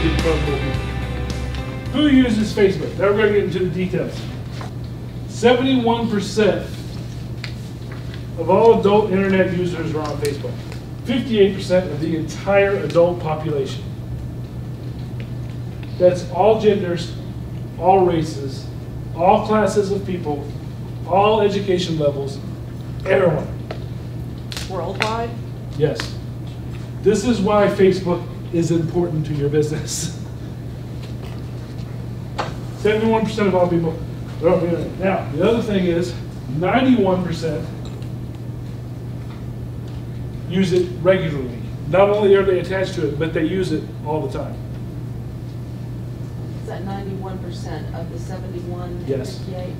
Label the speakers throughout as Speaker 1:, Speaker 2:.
Speaker 1: get in front of more people. Who uses Facebook? Now we're going to get into the details. 71% of all adult internet users are on Facebook. 58% of the entire adult population. That's all genders, all races, all classes of people, all education levels, everyone.
Speaker 2: Worldwide?
Speaker 1: Yes. This is why Facebook is important to your business. 71% of all people are on the internet. Now, the other thing is 91% use it regularly. Not only are they attached to it, but they use it all the time.
Speaker 2: Is that 91% of the 71
Speaker 1: Yes.
Speaker 2: 58?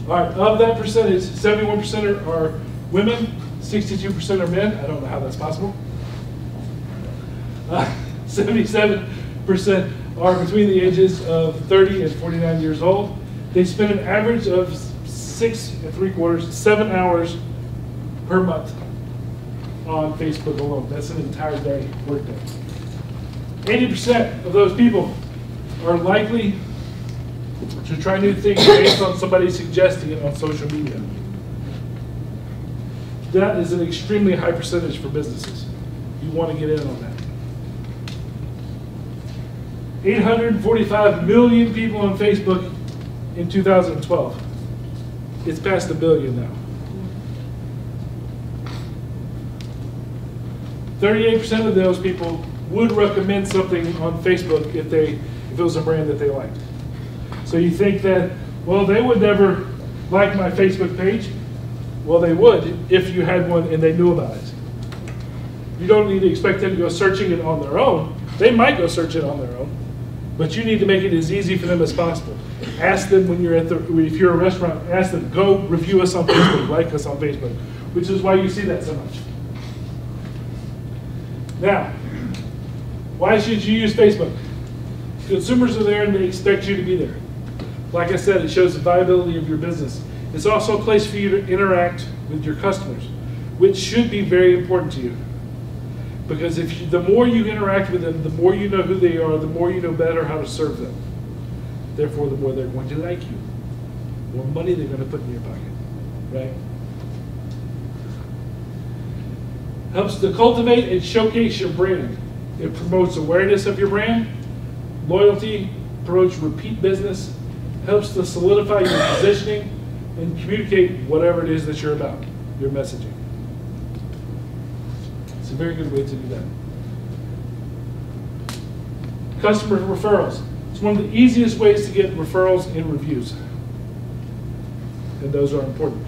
Speaker 1: All right, of that percentage, 71% are women, 62% are men. I don't know how that's possible. 77% are between the ages of 30 and 49 years old. They spend an average of 7 hours per month on Facebook alone. That's an entire day, work day. 80% of those people are likely to try new things based on somebody suggesting it on social media. That is an extremely high percentage for businesses. You want to get in on that. 845 million people on Facebook in 2012. It's past 1 billion now. 38% of those people would recommend something on Facebook if it was a brand that they liked. So you think that, well, they would never like my Facebook page. Well, they would if you had one and they knew about it. You don't need to expect them to go searching it on their own. They might go search it on their own, but you need to make it as easy for them as possible. Ask them when you're if you're a restaurant, ask them, go review us on Facebook, like us on Facebook, which is why you see that so much. Now, why should you use Facebook? Consumers are there and they expect you to be there. Like I said, it shows the viability of your business. It's also a place for you to interact with your customers, which should be very important to you. Because the more you interact with them, the more you know who they are, the more you know better how to serve them. Therefore, the more they're going to like you. The more money they're going to put in your pocket, right? Helps to cultivate and showcase your brand. It promotes awareness of your brand, loyalty, promotes repeat business, helps to solidify your positioning, and communicate whatever it is that you're about, your messaging. It's a very good way to do that. Customer referrals. It's one of the easiest ways to get referrals and reviews. And those are important.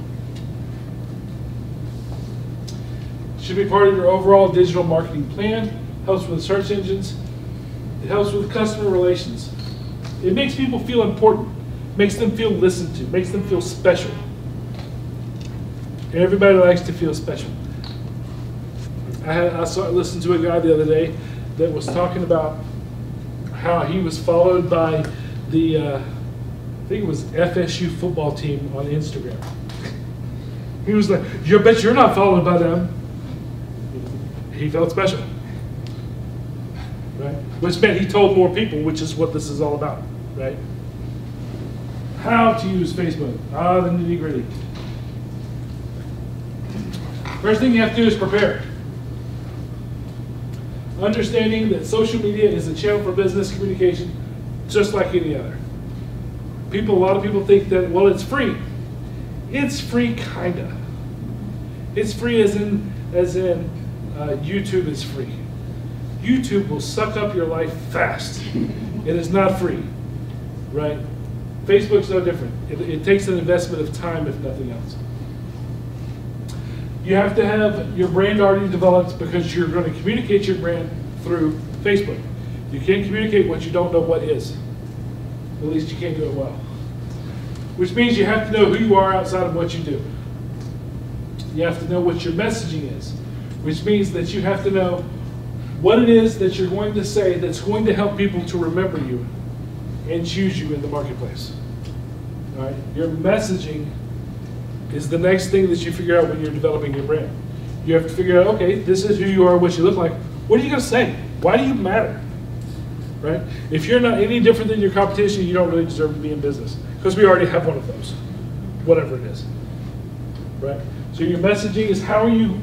Speaker 1: Should be part of your overall digital marketing plan. Helps with search engines. It helps with customer relations. It makes people feel important. Makes them feel listened to. Makes them feel special. Everybody likes to feel special. I listened to a guy the other day that was talking about how he was followed by the, I think it was FSU football team on Instagram. He was like, "You bet you're not followed by them." He felt special, right? Which meant he told more people, which is what this is all about, right? How to use Facebook. The nitty-gritty. First thing you have to do is prepare. Understanding that social media is a channel for business communication, just like any other. A lot of people think that, well, it's free. It's free, kinda. It's free as in YouTube is free. YouTube will suck up your life fast. It is not free, right? Facebook's no different. It takes an investment of time, if nothing else. You have to have your brand already developed because you're going to communicate your brand through Facebook. You can't communicate what you don't know what is. At least you can't do it well. Which means you have to know who you are outside of what you do. You have to know what your messaging is. Which means that you have to know what it is that you're going to say that's going to help people to remember you and choose you in the marketplace. All right? Your messaging is the next thing that you figure out when you're developing your brand. You have to figure out, okay, this is who you are, what you look like. What are you going to say? Why do you matter? right? If you're not any different than your competition, you don't really deserve to be in business, because we already have one of those, whatever it is, right? So your messaging is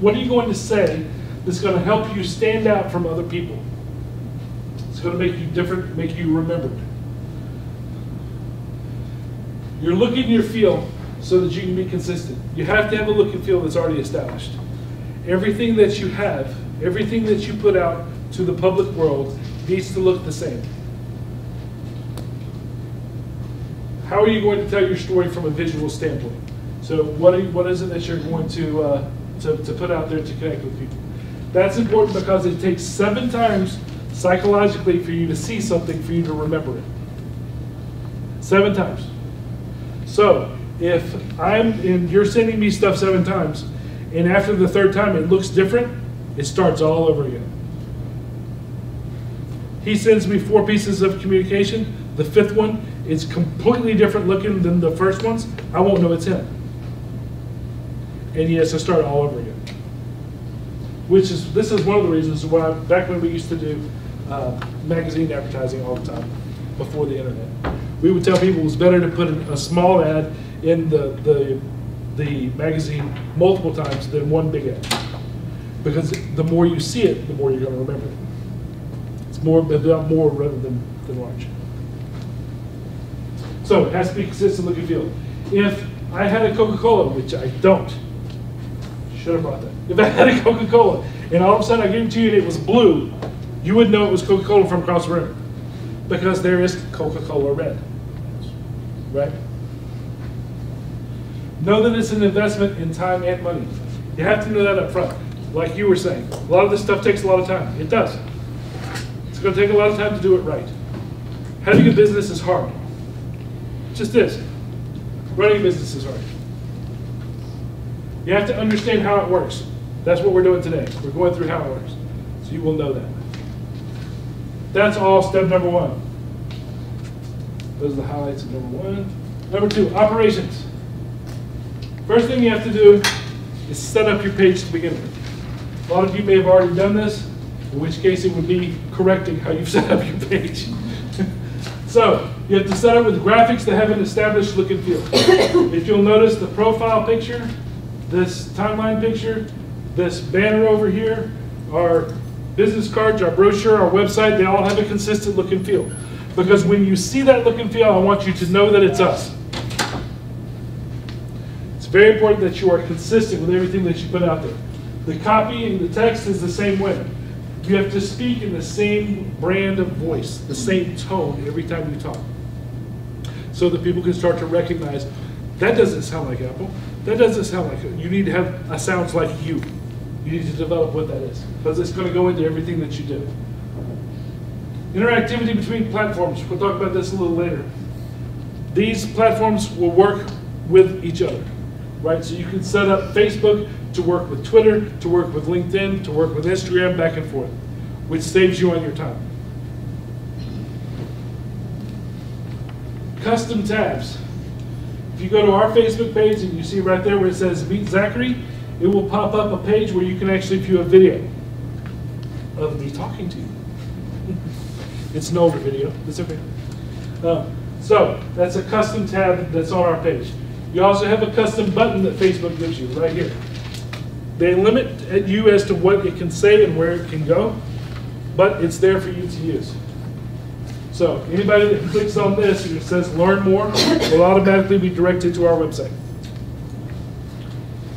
Speaker 1: what are you going to say that's going to help you stand out from other people? It's going to make you different, make you remembered. Your look and your feel, so that you can be consistent. You have to have a look and feel that's already established. Everything that you have, everything that you put out to the public world needs to look the same. How are you going to tell your story from a visual standpoint? So what is it that you're going to put out there to connect with people? That's important because it takes 7 times psychologically for you to see something for you to remember it. 7 times. So if you're sending me stuff 7 times, and after the 3rd time it looks different, it starts all over again. He sends me 4 pieces of communication. The 5th one is completely different looking than the first ones. I won't know it's him. And he has to start all over again. This is one of the reasons why, back when we used to do magazine advertising all the time, before the internet, we would tell people it was better to put a small ad in the magazine multiple times than one big ad. Because the more you see it, the more you're going to remember it. It's more rather than large. So it has to be consistent look and feel. If I had a Coca-Cola, which I don't, should have brought that. If I had a Coca-Cola and all of a sudden I gave it to you and it was blue, you would know it was Coca-Cola from across the room. Because there is Coca-Cola red. Right? Know that it's an investment in time and money. You have to know that up front. Like you were saying, a lot of this stuff takes a lot of time. It does. It's going to take a lot of time to do it right. Having a business is hard. It just is. Running a business is hard. You have to understand how it works. That's what we're doing today. We're going through how it works. So you will know that. That's all step number 1. Those are the highlights of number 1. Number 2, operations. First thing you have to do is set up your page to begin with. A lot of you may have already done this, in which case it would be correcting how you've set up your page. So, you have to set up with graphics that have an established look and feel. If you'll notice the profile picture, this timeline picture, this banner over here, our business cards, our brochure, our website, they all have a consistent look and feel. Because when you see that look and feel, I want you to know that it's us. It's very important that you are consistent with everything that you put out there. The copy and the text is the same way. You have to speak in the same brand of voice, the same tone every time you talk. So that people can start to recognize, that doesn't sound like Apple. That doesn't sound like it. You need to have a sounds like you. You need to develop what that is. Because it's going to go into everything that you do. Interactivity between platforms. We'll talk about this a little later. These platforms will work with each other. Right? So you can set up Facebook to work with Twitter, to work with LinkedIn, to work with Instagram, back and forth, which saves you on your time. Custom tabs. If you go to our Facebook page and you see right there where it says Meet Zachary, it will pop up a page where you can actually view a video of me talking to you. It's an older video. It's okay. So that's a custom tab that's on our page. You also have a custom button that Facebook gives you right here. They limit you as to what it can say and where it can go, but it's there for you to use. So anybody that clicks on this and it says Learn More will automatically be directed to our website.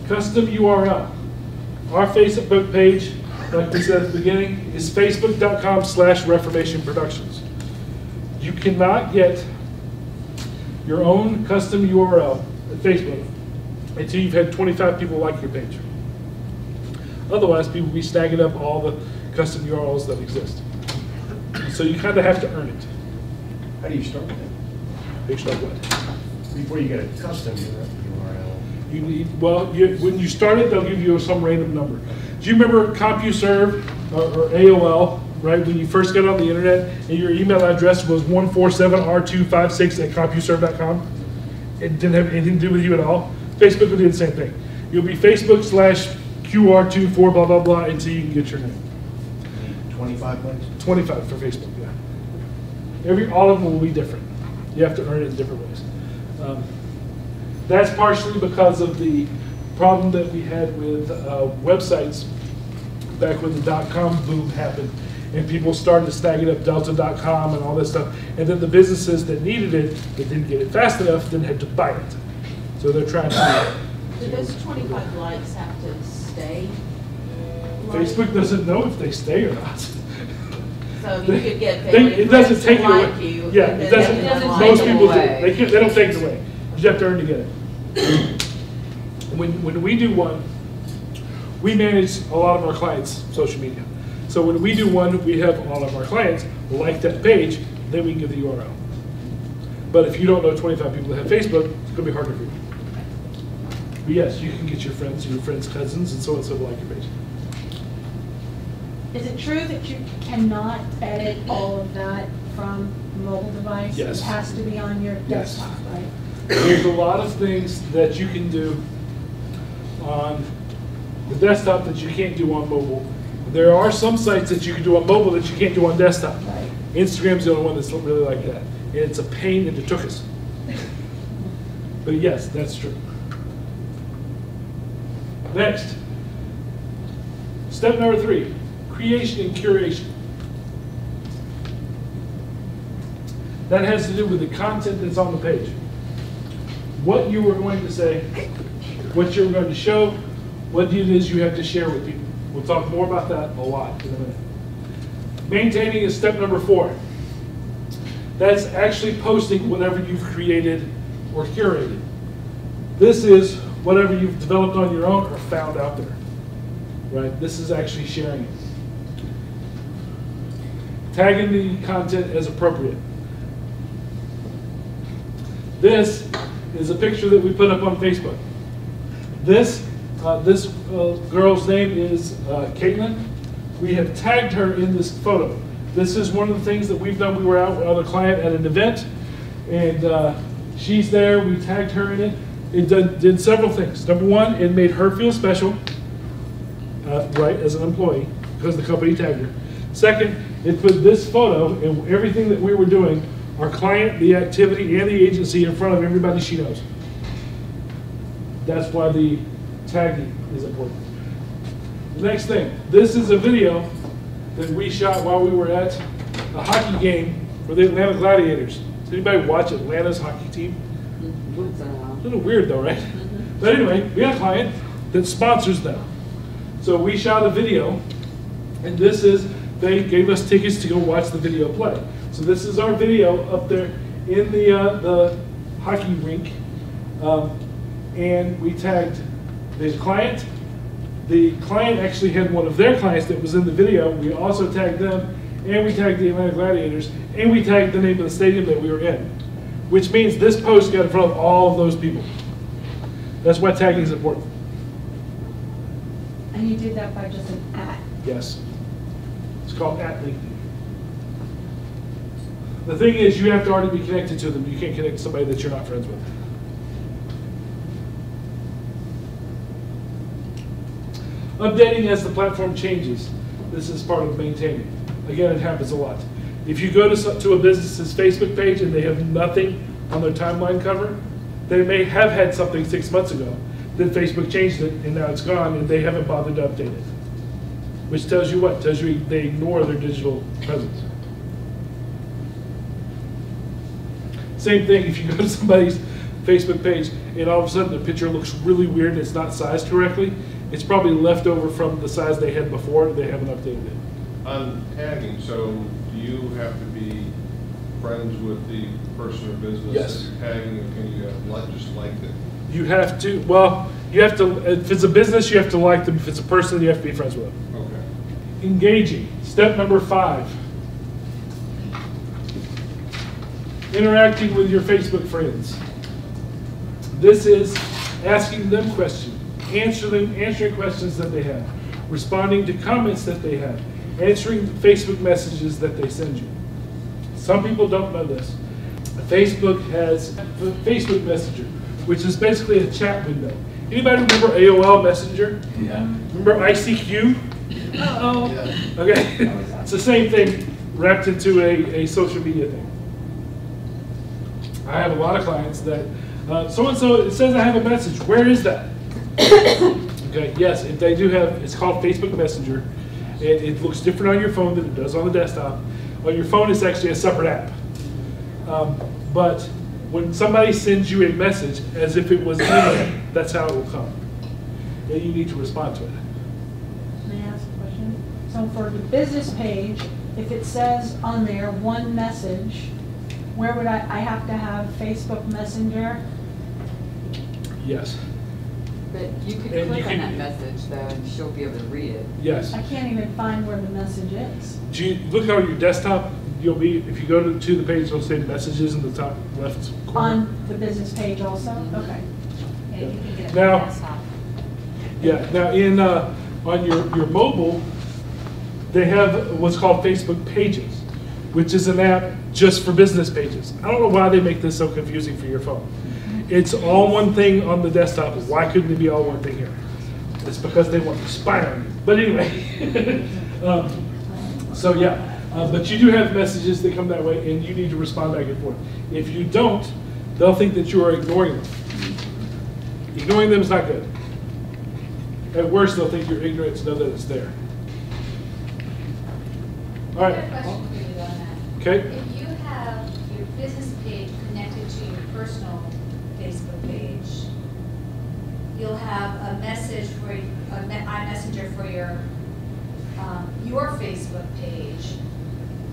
Speaker 1: Custom URL. Our Facebook page, like we said at the beginning, is facebook.com/Reformation Productions. You cannot get your own custom URL at Facebook until you've had 25 people like your page. Otherwise, people will be snagging up all the custom URLs that exist. So you kind of have to earn it.
Speaker 3: How do you start with that?
Speaker 1: How do you start what?
Speaker 3: Before you get a custom URL.
Speaker 1: You need, well, when you start it, they'll give you some random number. Do you remember CompuServe or AOL, right? When you first got on the internet and your email address was 147R256@CompuServe.com? It didn't have anything to do with you at all. Facebook will do the same thing. You'll be Facebook/QR24 blah blah blah until you can get your name.
Speaker 3: 25 bucks?
Speaker 1: 25 for Facebook, yeah. All of them will be different. You have to earn it in different ways. That's partially because of the problem that we had with websites back when the .com boom happened, and people started snagging up Delta.com and all this stuff, and then the businesses that needed it, that didn't get it fast enough, then had to buy it. So they're trying to.
Speaker 2: Do those 25 likes have to stay?
Speaker 1: Facebook doesn't know if they stay or not.
Speaker 2: So you could get family
Speaker 1: It doesn't
Speaker 2: friends
Speaker 1: take
Speaker 2: to
Speaker 1: it
Speaker 2: like
Speaker 1: away.
Speaker 2: you.
Speaker 1: Yeah,
Speaker 2: and
Speaker 1: it
Speaker 2: then
Speaker 1: doesn't.
Speaker 2: like
Speaker 1: Most
Speaker 2: them.
Speaker 1: people do.
Speaker 4: away.
Speaker 1: They don't take it away. You have to earn to get it. When we do one, we manage a lot of our clients' social media. So when we do one, we have all of our clients like that page, then we can give the URL. But if you don't know 25 people that have Facebook, it's going to be harder for you. But yes, you can get your friends' cousins, and so on and so forth like your page.
Speaker 5: Is it true that you cannot edit all of that from mobile device?
Speaker 1: Yes.
Speaker 5: It has to be on your
Speaker 1: Yes.
Speaker 5: desktop, right?
Speaker 1: There's a lot of things that you can do on the desktop that you can't do on mobile. There are some sites that you can do on mobile that you can't do on desktop.
Speaker 5: Right.
Speaker 1: Instagram's the only one that's really like that. And it's a pain in the tuchus. But yes, that's true. Next, step number 3, creation and curation. That has to do with the content that's on the page. What you were going to say, what you're going to show, what it is you have to share with people. We'll talk more about that a lot in a minute. Maintaining is step number 4. That's actually posting whatever you've created or curated. This is whatever you've developed on your own or found out there. Right? This is actually sharing it. Tagging the content as appropriate. This is a picture that we put up on Facebook. This girl's name is Caitlin. We have tagged her in this photo. This is one of the things that we've done. We were out with another client at an event, and she's there. We tagged her in it. It did several things. Number 1, it made her feel special, right, as an employee, because the company tagged her. Second, it put this photo and everything that we were doing, our client, the activity, and the agency in front of everybody she knows. That's why the tagging is important. The next thing, this is a video that we shot while we were at a hockey game for the Atlanta Gladiators. Does anybody watch Atlanta's hockey team?
Speaker 4: Once in a while.
Speaker 1: A little weird though, right? But anyway, we have a client that sponsors them. So we shot a video, and this is, they gave us tickets to go watch the video play. So this is our video up there in the hockey rink, and we tagged the client. The client actually had one of their clients that was in the video. We also tagged them, and we tagged the Atlanta Gladiators, and we tagged the name of the stadium that we were in, which means this post got in front of all of those people. That's why tagging is important.
Speaker 5: And you did that by just an @
Speaker 1: Yes. It's called @LinkedIn. The thing is, you have to already be connected to them. You can't connect to somebody that you're not friends with. Updating as the platform changes. This is part of maintaining. Again, it happens a lot. If you go to a business's Facebook page and they have nothing on their timeline cover, they may have had something 6 months ago. Then Facebook changed it, and now it's gone, and they haven't bothered to update it. Which tells you what? Tells you they ignore their digital presence. Same thing if you go to somebody's Facebook page and all of a sudden the picture looks really weird and it's not sized correctly, it's probably left over from the size they had before, they haven't updated it.
Speaker 6: On tagging, so do you have to be friends with the person or business
Speaker 1: Yes.
Speaker 6: that you're tagging, or can you just like it?
Speaker 1: You have to, well, you have to, if it's a business, you have to like them. If it's a person, you have to be friends with them.
Speaker 6: Okay.
Speaker 1: Engaging, step number 5. Interacting with your Facebook friends. This is asking them questions, answering questions that they have, responding to comments that they have, answering Facebook messages that they send you. Some people don't know this. Facebook has Facebook Messenger, which is basically a chat window. Anybody remember AOL Messenger?
Speaker 3: Yeah.
Speaker 1: Remember ICQ? Uh-oh.
Speaker 3: Yeah.
Speaker 1: Okay, it's the same thing wrapped into a social media thing. I have a lot of clients that, so-and-so, it says I have a message. Where is that? Okay, yes, if they do have, it's called Facebook Messenger. It looks different on your phone than it does on the desktop. On your phone, it's actually a separate app. But when somebody sends you a message as if it was email, that's how it will come. And you need to respond to it.
Speaker 5: May I ask a question? So for the business page, if it says on there one message, where would I have to have Facebook Messenger?
Speaker 1: Yes.
Speaker 4: But you could
Speaker 1: And
Speaker 4: click
Speaker 1: you
Speaker 4: on
Speaker 1: can-
Speaker 4: that message though, and she'll be able to read it.
Speaker 1: Yes.
Speaker 5: I can't even find where the message is.
Speaker 1: Do you look on your desktop? You'll be, if you go to the page, it'll say messages in the top left corner.
Speaker 5: On the business page also? Okay.
Speaker 2: And you can get it
Speaker 1: Now-
Speaker 2: on desktop.
Speaker 1: Yeah. Now on your mobile, they have what's called Facebook Pages, which is an app just for business pages. I don't know why they make this so confusing for your phone. It's all one thing on the desktop. Why couldn't it be all one thing here? It's because they want to spy on you. But anyway, so yeah. But you do have messages that come that way, and you need to respond back and forth. If you don't, they'll think that you are ignoring them. Ignoring them is not good. At worst, they'll think you're ignorant to know that it's there. All
Speaker 7: I
Speaker 1: right.
Speaker 7: have a question for you on that.
Speaker 1: Okay.
Speaker 7: If you have your business page connected to your personal Facebook page, you'll have a message for, iMessenger for your Facebook page,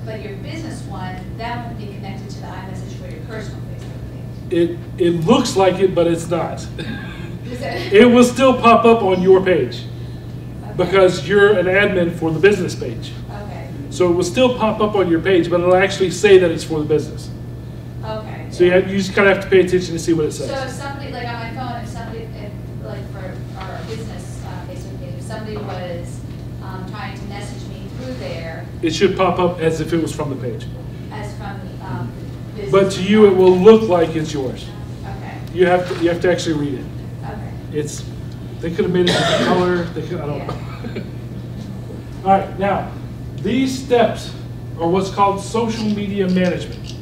Speaker 7: but your business one, that won't be connected to the iMessage for your personal Facebook page.
Speaker 1: It looks like it, but it's not.
Speaker 7: Is that-
Speaker 1: It will still pop up on your page
Speaker 7: Okay.
Speaker 1: because you're an admin for the business page.
Speaker 7: Okay,
Speaker 1: So it will still pop up on your page, but it'll actually say that it's for the business.
Speaker 7: okay.
Speaker 1: So you just kind of have to pay attention to see what it
Speaker 7: So if
Speaker 1: says.
Speaker 7: somebody, like on my phone, like for our business Facebook page, if somebody was trying to message me through there
Speaker 1: It should pop up as if it was from the page.
Speaker 7: as from business.
Speaker 1: But to you, it will look like it's yours.
Speaker 7: Okay,
Speaker 1: You have to actually read it.
Speaker 7: okay.
Speaker 1: They could have made it a different color. I don't know. All right, now, these steps are what's called social media management.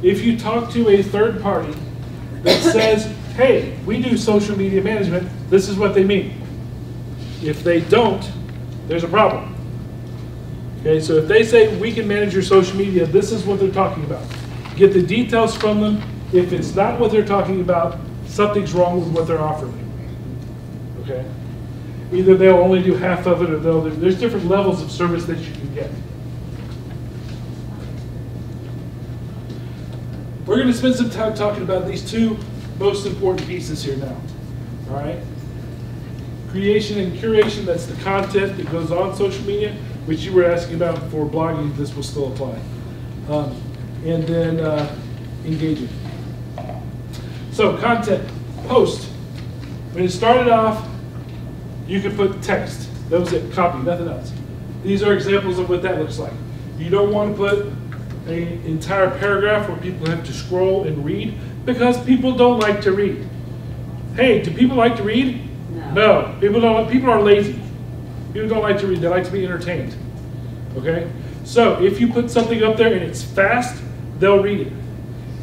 Speaker 1: If you talk to a third party that says, hey, we do social media management, this is what they mean. If they don't, there's a problem. Okay, so if they say we can manage your social media, this is what they're talking about. Get the details from them. If it's not what they're talking about, something's wrong with what they're offering you. Okay? Either they'll only do half of it, or there's different levels of service that you can get. We're going to spend some time talking about these two most important pieces here now. All right? Creation and curation, that's the content that goes on social media, which you were asking about for blogging, this will still apply. And then engaging. So content, post. When it started off, you could put text. That was it, copy, nothing else. These are examples of what that looks like. You don't want to put an entire paragraph where people have to scroll and read, because people don't like to read. Hey, do people like to read? No. People don't. People are lazy. People don't like to read. They like to be entertained. Okay? So if you put something up there and it's fast, they'll read it.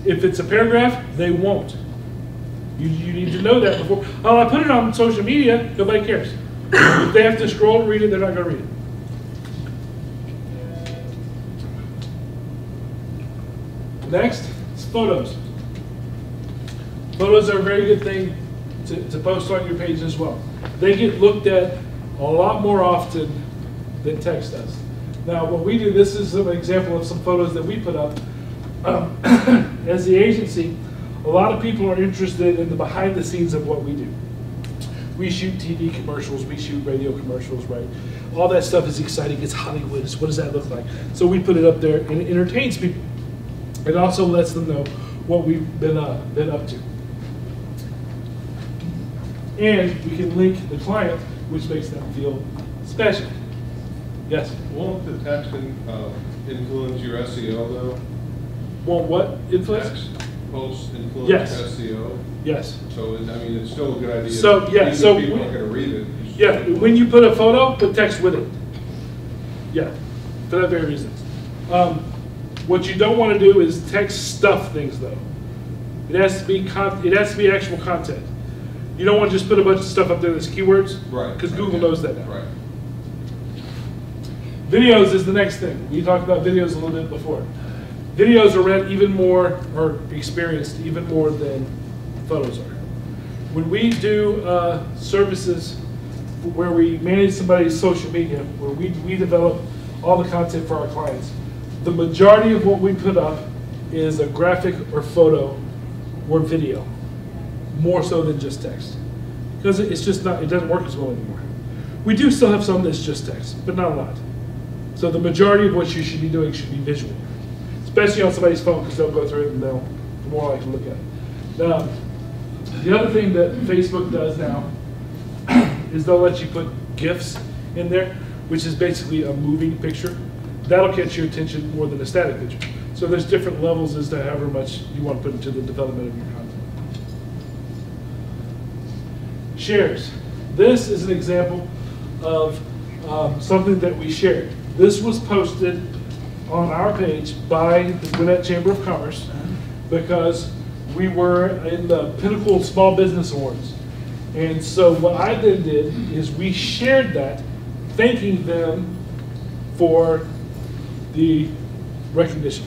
Speaker 1: If it's a paragraph, they won't. You need to know that before. Oh, I put it on social media, nobody cares. If they have to scroll and read it, they're not going to read it. Next is photos. Photos are a very good thing to post on your page as well. They get looked at a lot more often than text does. Now, what we do, this is an example of some photos that we put up. As the agency, a lot of people are interested in the behind the scenes of what we do. We shoot TV commercials, we shoot radio commercials, right? All that stuff is exciting, it's Hollywood, what does that look like? So we put it up there and it entertains people. It also lets them know what we've been up to. And we can link the client, which makes them feel special. Yes?
Speaker 6: Won't the texting influence your SEO though?
Speaker 1: Won't what influence?
Speaker 6: Text posts influence
Speaker 1: Yes.
Speaker 6: SEO?
Speaker 1: Yes.
Speaker 6: So, I mean, it's still a good idea.
Speaker 1: So, yeah,
Speaker 6: Even
Speaker 1: so
Speaker 6: if people
Speaker 1: we-
Speaker 6: aren't gonna read it.
Speaker 1: Yeah, when you put a photo, put text with it. Yeah, for that very reason. What you don't want to do is text stuff things though. It has to be it has to be actual content. You don't want to just put a bunch of stuff up there that's keywords,
Speaker 6: Right.
Speaker 1: because Google knows that now.
Speaker 6: Right.
Speaker 1: Videos is the next thing. We talked about videos a little bit before. Videos are read even more, or experienced even more than photos are. When we do services where we manage somebody's social media, where we develop all the content for our clients, the majority of what we put up is a graphic or photo or video, more so than just text. Because it's just not, it doesn't work as well anymore. We do still have some that's just text, but not a lot. So the majority of what you should be doing should be visual, especially on somebody's phone, because they'll go through it and they'll more likely to look at it. Now, the other thing that Facebook does now is they'll let you put GIFs in there, which is basically a moving picture. That'll catch your attention more than a static picture. So there's different levels as to however much you want to put into the development of your content. Shares. This is an example of something that we shared. This was posted on our page by the Gwinnett Chamber of Commerce because we were in the Pinnacle Small Business Awards. And so what I then did is we shared that, thanking them for the recognition,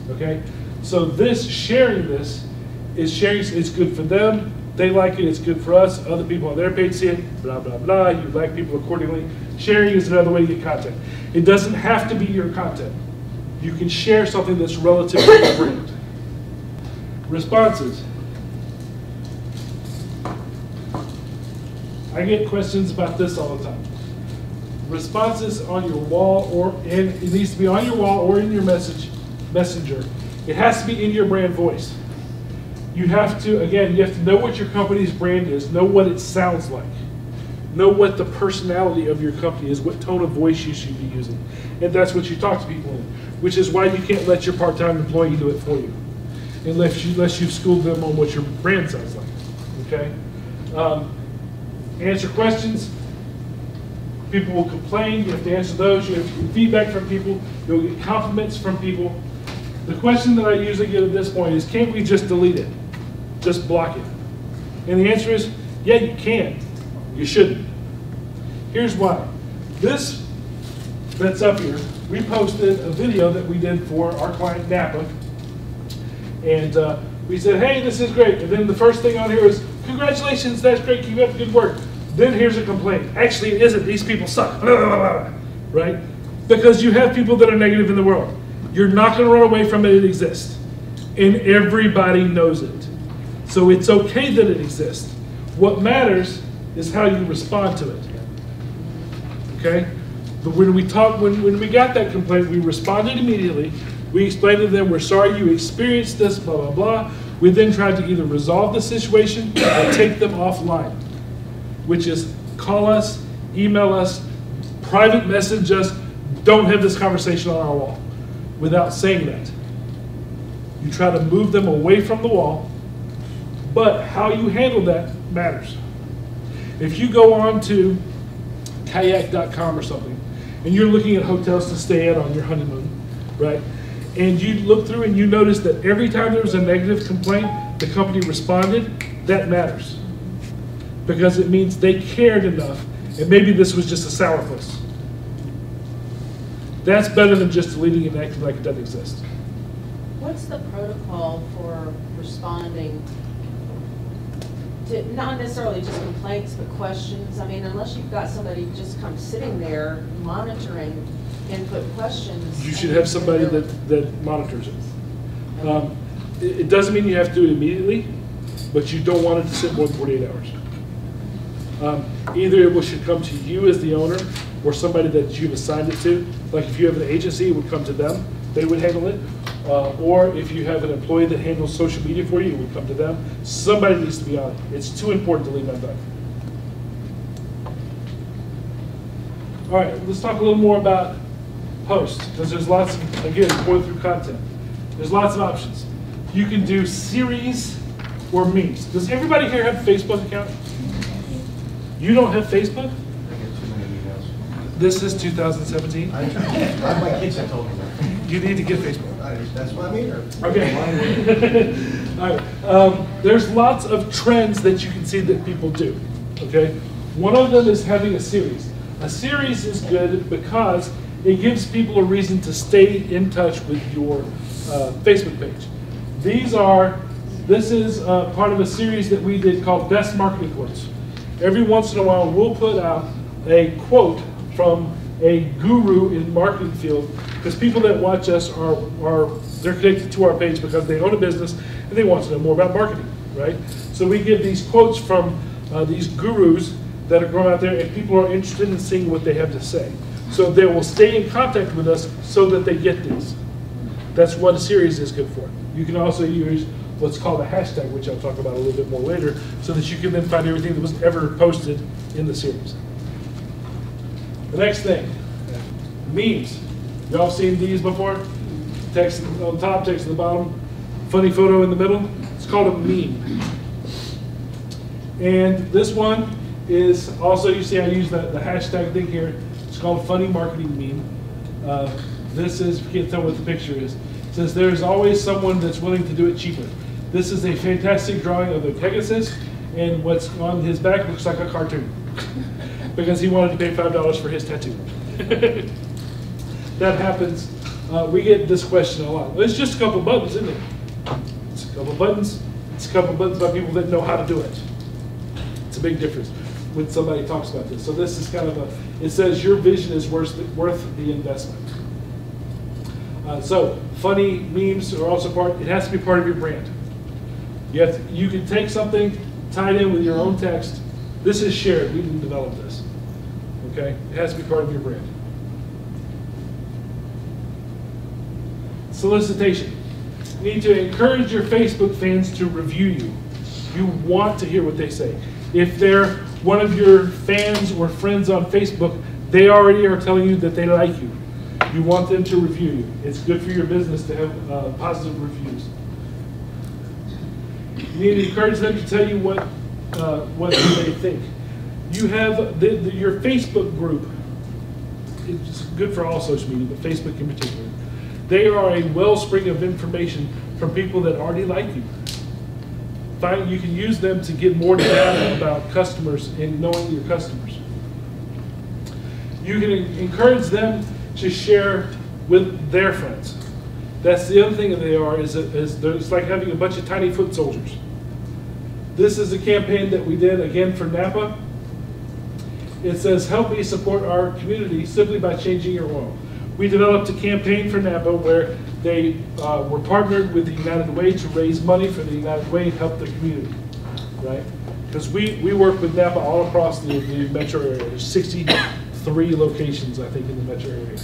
Speaker 1: okay? So sharing this is good for them. They like it, it's good for us. Other people on their page see it, blah, blah, blah. You like people accordingly. Sharing is another way to get content. It doesn't have to be your content. You can share something that's relative to your brand. Responses. I get questions about this all the time. Responses on your wall, and it needs to be on your wall or in your messenger. It has to be in your brand voice. You have to, again, you have to know what your company's brand is, know what it sounds like, know what the personality of your company is, what tone of voice you should be using. And that's what you talk to people in, which is why you can't let your part-time employee do it for you, unless you've schooled them on what your brand sounds like, okay? Answer questions. People will complain, you have to answer those, you have to get feedback from people, you'll get compliments from people. The question that I usually get at this point is, can't we just delete it? Just block it? And the answer is, yeah, you can. You shouldn't. Here's why. This that's up here, we posted a video that we did for our client Napa. And we said, hey, this is great. And then the first thing on here is, congratulations, that's great, keep up the good work. Then here's a complaint. Actually, it isn't. These people suck. Right? Because you have people that are negative in the world. You're not going to run away from it. It exists. And everybody knows it. So it's okay that it exists. What matters is how you respond to it. Okay? When we got that complaint, we responded immediately. We explained to them, we're sorry you experienced this, blah, blah, blah. We then tried to either resolve the situation or take them offline, which is call us, email us, private message us, don't have this conversation on our wall without saying that. You try to move them away from the wall, but how you handle that matters. If you go on to kayak.com or something, and you're looking at hotels to stay at on your honeymoon, right? And you look through and you notice that every time there was a negative complaint, the company responded, that matters. Because it means they cared enough, and maybe this was just a sourpuss. That's better than just deleting it and acting like it doesn't exist.
Speaker 2: What's the protocol for responding to, not necessarily just complaints, but questions? I mean, unless you've got somebody just come sitting there monitoring input questions.
Speaker 1: You should have somebody that monitors it. It doesn't mean you have to do it immediately, but you don't want it to sit more than 48 hours. Either it should come to you as the owner or somebody that you've assigned it to. Like if you have an agency, it would come to them, they would handle it. Or if you have an employee that handles social media for you, it would come to them. Somebody needs to be on it. It's too important to leave undone. All right, let's talk a little more about posts, because there's lots of, again, going through content. There's lots of options. You can do series or memes. Does everybody here have a Facebook account? You don't have Facebook?
Speaker 3: I get too many emails.
Speaker 1: This is 2017.
Speaker 3: My kids have told me that.
Speaker 1: You need to get Facebook.
Speaker 3: That's what I mean.
Speaker 1: Okay. All right. There's lots of trends that you can see that people do. Okay. One of them is having a series. A series is good because it gives people a reason to stay in touch with your Facebook page. This is part of a series that we did called Best Marketing Quotes. Every once in a while, we'll put out a quote from a guru in marketing field, because people that watch us they're connected to our page because they own a business and they want to know more about marketing, right? So we give these quotes from these gurus that are going out there, and people are interested in seeing what they have to say. So they will stay in contact with us so that they get these. That's what a series is good for. You can also use what's called a hashtag, which I'll talk about a little bit more later, so that you can then find everything that was ever posted in the series. The next thing, memes. Y'all seen these before? Text on top, text on the bottom, funny photo in the middle. It's called a meme. And this one is also, you see I use the hashtag thing here. It's called funny marketing meme. This is, you can't tell what the picture is. It says there's always someone that's willing to do it cheaper. This is a fantastic drawing of the Pegasus, and what's on his back looks like a cartoon because he wanted to pay $5 for his tattoo. That happens. We get this question a lot. Well, it's just a couple buttons, isn't it? It's a couple buttons. It's a couple buttons by people that know how to do it. It's a big difference when somebody talks about this. So this is kind of it says your vision is worth the investment. So funny memes are also it has to be part of your brand. You can take something, tie it in with your own text. This is shared, we didn't develop this. Okay, it has to be part of your brand. Solicitation. You need to encourage your Facebook fans to review you. You want to hear what they say. If they're one of your fans or friends on Facebook, they already are telling you that they like you. You want them to review you. It's good for your business to have positive reviews. You need to encourage them to tell you what they think. You have your Facebook group. It's good for all social media, but Facebook in particular. They are a wellspring of information from people that already like you. You can use them to get more data about customers and knowing your customers. You can encourage them to share with their friends. That's the other thing that they are, it's like having a bunch of tiny foot soldiers. This is a campaign that we did, again, for Napa. It says, help me support our community simply by changing your oil. We developed a campaign for Napa where they were partnered with the United Way to raise money for the United Way and help the community, right? Because we work with Napa all across the metro area. There's 63 locations, I think, in the metro area.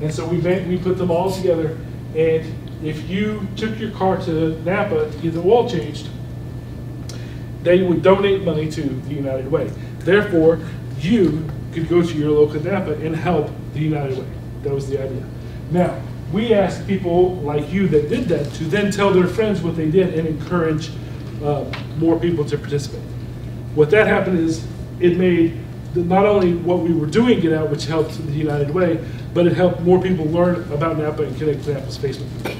Speaker 1: And so we put them all together, and if you took your car to Napa to get the oil changed, they would donate money to the United Way. Therefore, you could go to your local Napa and help the United Way. That was the idea. Now, we asked people like you that did that to then tell their friends what they did and encourage more people to participate. What that happened is it made not only what we were doing get out, which helped the United Way, but it helped more people learn about Napa and connect to Napa's Facebook page.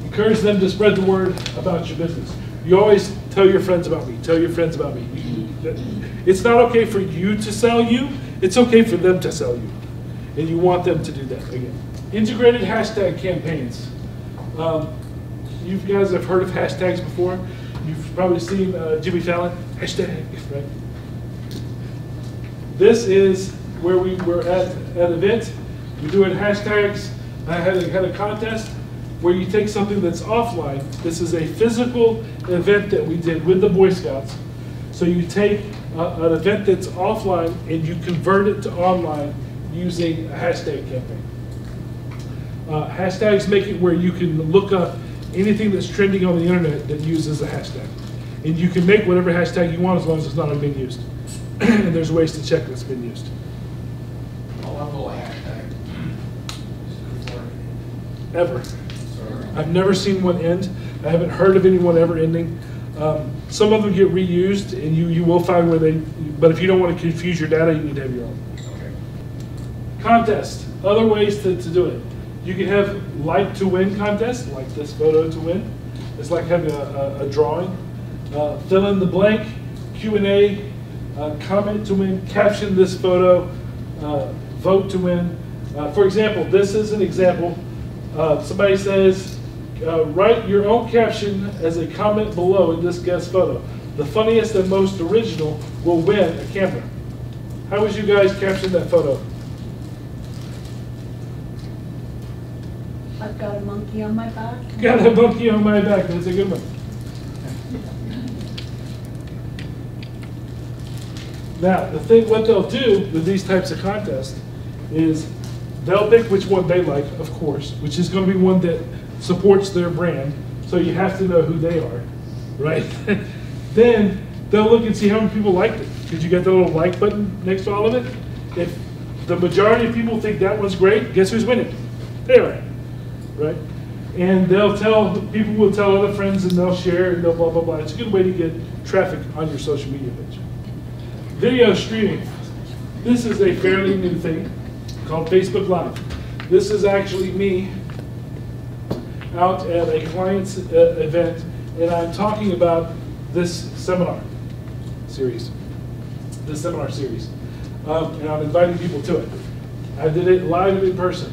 Speaker 1: Encourage them to spread the word about your business. You always tell your friends about me. Tell your friends about me. It's not okay for you to sell you. It's okay for them to sell you. And you want them to do that again. Integrated hashtag campaigns. You guys have heard of hashtags before. You've probably seen Jimmy Fallon, hashtag, right? This is where we were at an event. We're doing hashtags. I had a contest where you take something that's offline. This is a physical event that we did with the Boy Scouts. So you take an event that's offline and you convert it to online using a hashtag campaign. Hashtags make it where you can look up anything that's trending on the internet that uses a hashtag. And you can make whatever hashtag you want as long as it's not being used. And there's ways to check that's been used.
Speaker 3: I'll level a hashtag.
Speaker 1: Ever. I've never seen one end. I haven't heard of anyone ever ending. Some of them get reused, and you will find where but if you don't want to confuse your data, you need to have your own.
Speaker 3: Okay.
Speaker 1: Contest, other ways to do it. You can have like to win contests, like this photo to win. It's like having a drawing. Fill in the blank, Q&A, comment to win, caption this photo, vote to win. For example, this is an example. Somebody says, write your own caption as a comment below in this guest photo. The funniest and most original will win a camera. How would you guys caption that photo?
Speaker 5: I've got a monkey on my back.
Speaker 1: Got a monkey on my back. That's a good one. Now, what they'll do with these types of contests is they'll pick which one they like, of course, which is going to be one that supports their brand. So you have to know who they are, right? Then they'll look and see how many people liked it. Because you got the little like button next to all of it. If the majority of people think that one's great, guess who's winning? They are, right? And people will tell other friends and they'll share and they'll blah, blah, blah. It's a good way to get traffic on your social media page. Video streaming. This is a fairly new thing called Facebook Live. This is actually me out at a client's event, and I'm talking about this seminar series. And I'm inviting people to it. I did it live in person.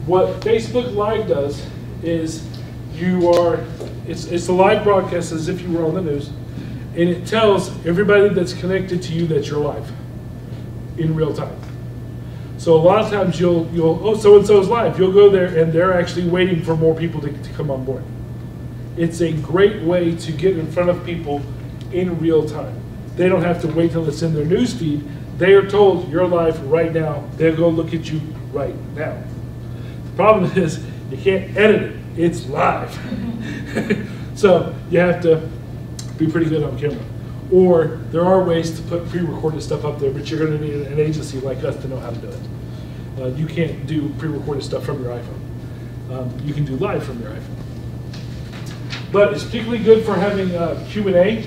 Speaker 1: What Facebook Live does is it's a live broadcast as if you were on the news, and it tells everybody that's connected to you that you're live in real time. So a lot of times oh, so-and-so's live. You'll go there and they're actually waiting for more people to come on board. It's a great way to get in front of people in real time. They don't have to wait till it's in their news feed. They are told you're live right now. They'll go look at you right now. The problem is you can't edit it. It's live. So you have to be pretty good on camera. Or there are ways to put pre-recorded stuff up there, but you're going to need an agency like us to know how to do it. You can't do pre-recorded stuff from your iPhone. You can do live from your iPhone. But it's particularly good for having Q&A,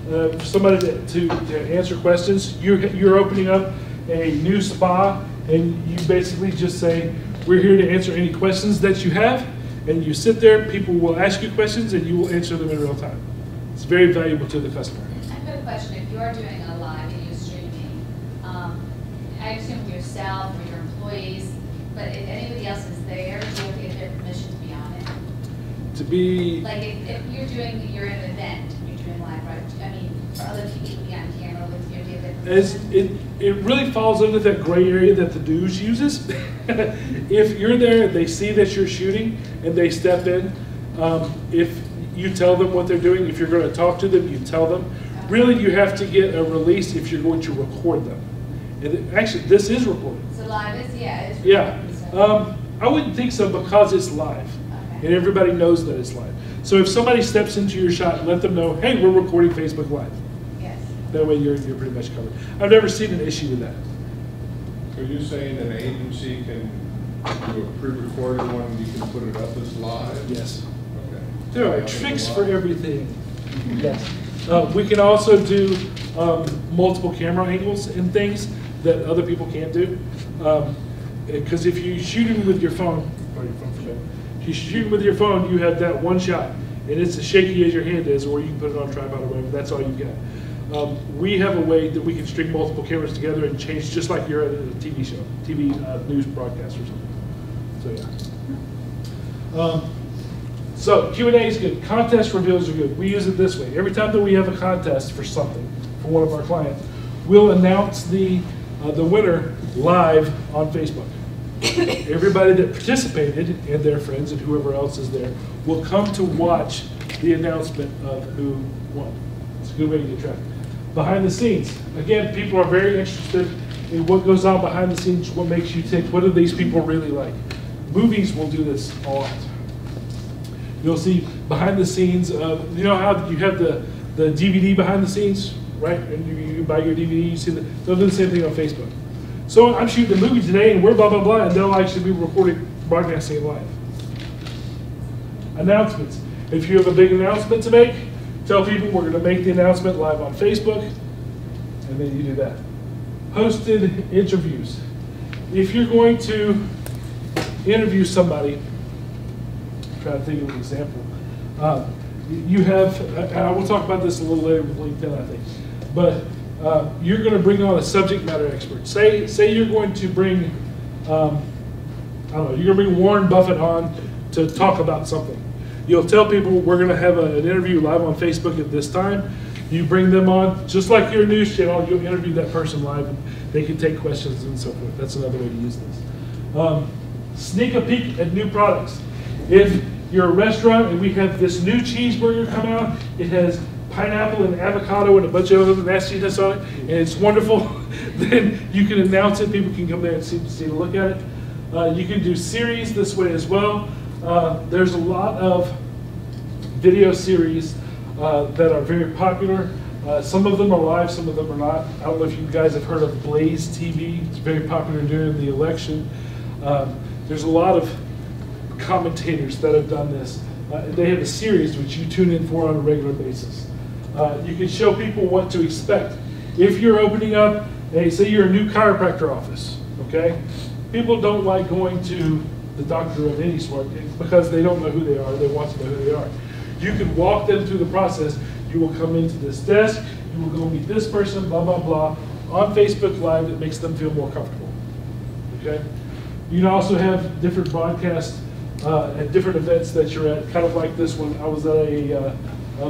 Speaker 1: for somebody to answer questions. You're opening up a new spa, and you basically just say, we're here to answer any questions that you have, and you sit there, people will ask you questions, and you will answer them in real time. It's very valuable to the customer.
Speaker 7: I've got a question. If you're doing a live and you're streaming, I assume yourself or your employees, but if anybody else is there, do you have to get their permission to be on it?
Speaker 1: To be...
Speaker 7: Like if you're in an event, you're doing live, right? I mean, for other people to be on camera with you, do you have their permission?
Speaker 1: It really falls under that gray area that the news uses. If you're there, they see that you're shooting, and they step in. If you tell them what they're doing, if you're going to talk to them, you tell them. Really, you have to get a release if you're going to record them. And actually, this is recorded.
Speaker 7: So live is, yeah. It's
Speaker 1: Yeah. I wouldn't think so because it's live.
Speaker 7: Okay.
Speaker 1: And everybody knows that it's live. So if somebody steps into your shot, let them know, hey, we're recording Facebook Live.
Speaker 7: Yes.
Speaker 1: That way you're pretty much covered. I've never seen an issue with that.
Speaker 6: So you're saying an agency can do a pre-recorded one and you can put it up as live?
Speaker 1: Yes.
Speaker 6: Okay.
Speaker 1: There are tricks for everything. Yes. We can also do multiple camera angles and things that other people can't do. Because if you shoot it with your phone, if you shoot it with your phone, you have that one shot, and it's as shaky as your hand is, or you can put it on a tripod or whatever. That's all you get. We have a way that we can string multiple cameras together and change, just like you're at a TV show, TV news broadcast or something. So yeah. So Q&A is good. Contest reveals are good. We use it this way. Every time that we have a contest for something, for one of our clients, we'll announce the winner live on Facebook. Everybody that participated and their friends and whoever else is there will come to watch the announcement of who won. It's a good way to get traffic. Behind the scenes. Again, people are very interested in what goes on behind the scenes, what makes you tick, what do these people really like. Movies will do this a lot. You'll see behind the scenes of, you know how you have the DVD behind the scenes, right? And you buy your DVD, you see they'll do the same thing on Facebook. So I'm shooting a movie today and we're blah, blah, blah, and they'll actually be broadcasting it live. Announcements. If you have a big announcement to make, tell people we're going to make the announcement live on Facebook, and then you do that. Hosted interviews. If you're going to interview somebody, I'm trying to think of an example. You have, and I will talk about this a little later with LinkedIn, I think, but you're going to bring on a subject matter expert. Say you're going to bring, I don't know, you're going to bring Warren Buffett on to talk about something. You'll tell people we're going to have an interview live on Facebook at this time. You bring them on, just like your news channel, you'll interview that person live and they can take questions and so forth. That's another way to use this. Sneak a peek at new products. If you're a restaurant and we have this new cheeseburger come out, it has pineapple and avocado and a bunch of other nastiness on it, and it's wonderful, then you can announce it. People can come there and see to look at it. You can do series this way as well. There's a lot of video series that are very popular. Some of them are live, some of them are not. I don't know if you guys have heard of Blaze TV. It's very popular during the election. There's a lot of commentators that have done this. They have a series which you tune in for on a regular basis. You can show people what to expect. If you're opening up, say you're a new chiropractor office, okay? People don't like going to the doctor of any sort because they don't know who they are. They want to know who they are. You can walk them through the process. You will come into this desk, you will go meet this person, blah, blah, blah, on Facebook Live that makes them feel more comfortable, okay? You can also have different broadcasts at different events that you're at, kind of like this one. I was at a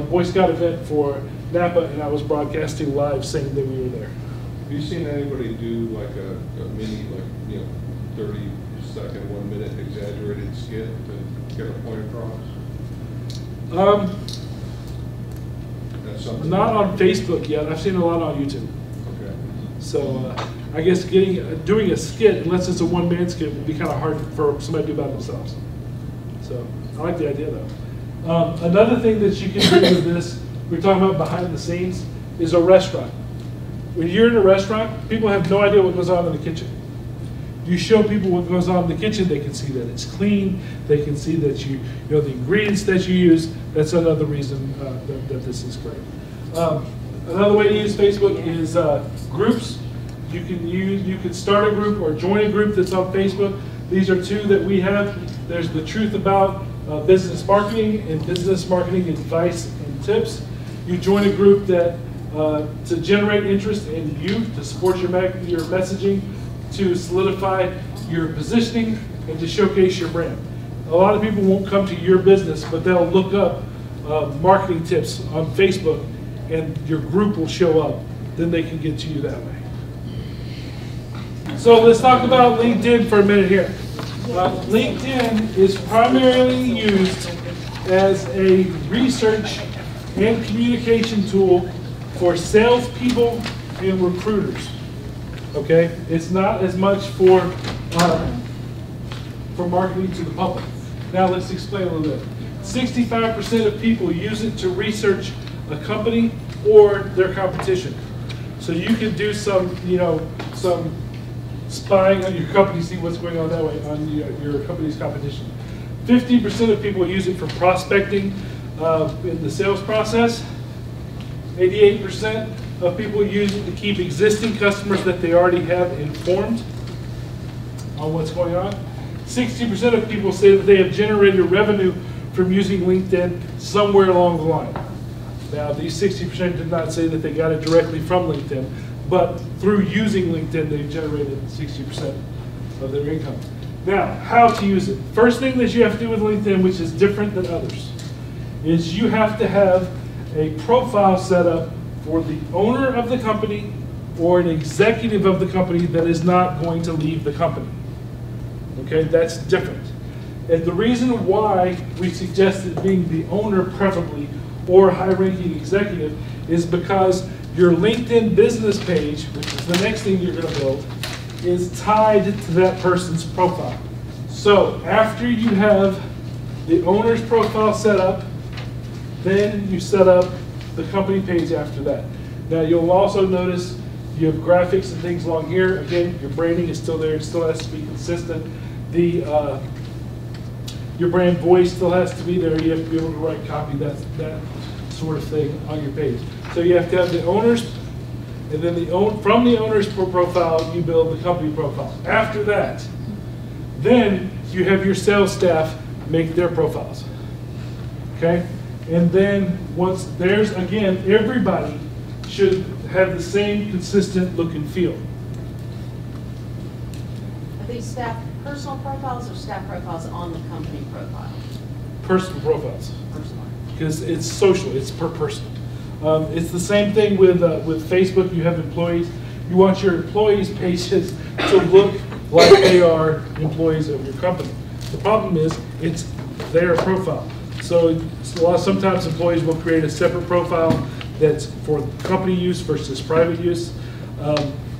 Speaker 1: Boy Scout event for Napa, and I was broadcasting live saying that we were there.
Speaker 6: Have you seen anybody do like a mini, like, 30-second, 1 minute exaggerated skit to get a point across? That's something.
Speaker 1: Not on Facebook yet. I've seen a lot on YouTube.
Speaker 6: Okay.
Speaker 1: So I guess doing a skit, unless it's a one-man skit, would be kind of hard for somebody to do by themselves. So I like the idea though. Another thing that you can do with this, we're talking about behind the scenes, is a restaurant. When you're in a restaurant, people have no idea what goes on in the kitchen. You show people what goes on in the kitchen, they can see that it's clean, they can see that you know the ingredients that you use. That's another reason that this is great. Another way to use Facebook is groups. You can start a group or join a group that's on Facebook. These are two that we have. There's the Truth About Business Marketing and Business Marketing Advice and Tips. You join a group that to generate interest in you, to support your messaging, to solidify your positioning, and to showcase your brand. A lot of people won't come to your business, but they'll look up marketing tips on Facebook, and your group will show up. Then they can get to you that way. So let's talk about LinkedIn for a minute here. LinkedIn is primarily used as a research and communication tool for salespeople and recruiters. Okay, it's not as much for marketing to the public. Now let's explain a little bit. 65% of people use it to research a company or their competition. So you can do some spying on your company, see what's going on that way on your company's competition. 50% of people use it for prospecting in the sales process. 88% of people use it to keep existing customers that they already have informed on what's going on. 60% of people say that they have generated revenue from using LinkedIn somewhere along the line. Now, these 60% did not say that they got it directly from LinkedIn, but through using LinkedIn, they've generated 60% of their income. Now, how to use it. First thing that you have to do with LinkedIn, which is different than others, is you have to have a profile set up for the owner of the company or an executive of the company that is not going to leave the company. Okay, that's different. And the reason why we suggested being the owner preferably or high-ranking executive is because your LinkedIn business page, which is the next thing you're going to build, is tied to that person's profile. So after you have the owner's profile set up, then you set up the company page after that. Now you'll also notice you have graphics and things along here. Again, your branding is still there. It still has to be consistent. Your brand voice still has to be there. You have to be able to write copy, that sort of thing on your page. So you have to have the owners, and then from the owner's profile, you build the company profile. After that, then you have your sales staff make their profiles. Okay? And then once there's, again, everybody should have the same consistent look and feel.
Speaker 2: Are these staff personal profiles or staff profiles on the company profile?
Speaker 1: Personal profiles.
Speaker 2: Personal.
Speaker 1: Because it's social, it's per person. It's the same thing with Facebook. You have employees. You want your employees' pages to look like they are employees of your company. The problem is, it's their profile. So sometimes employees will create a separate profile that's for company use versus private use.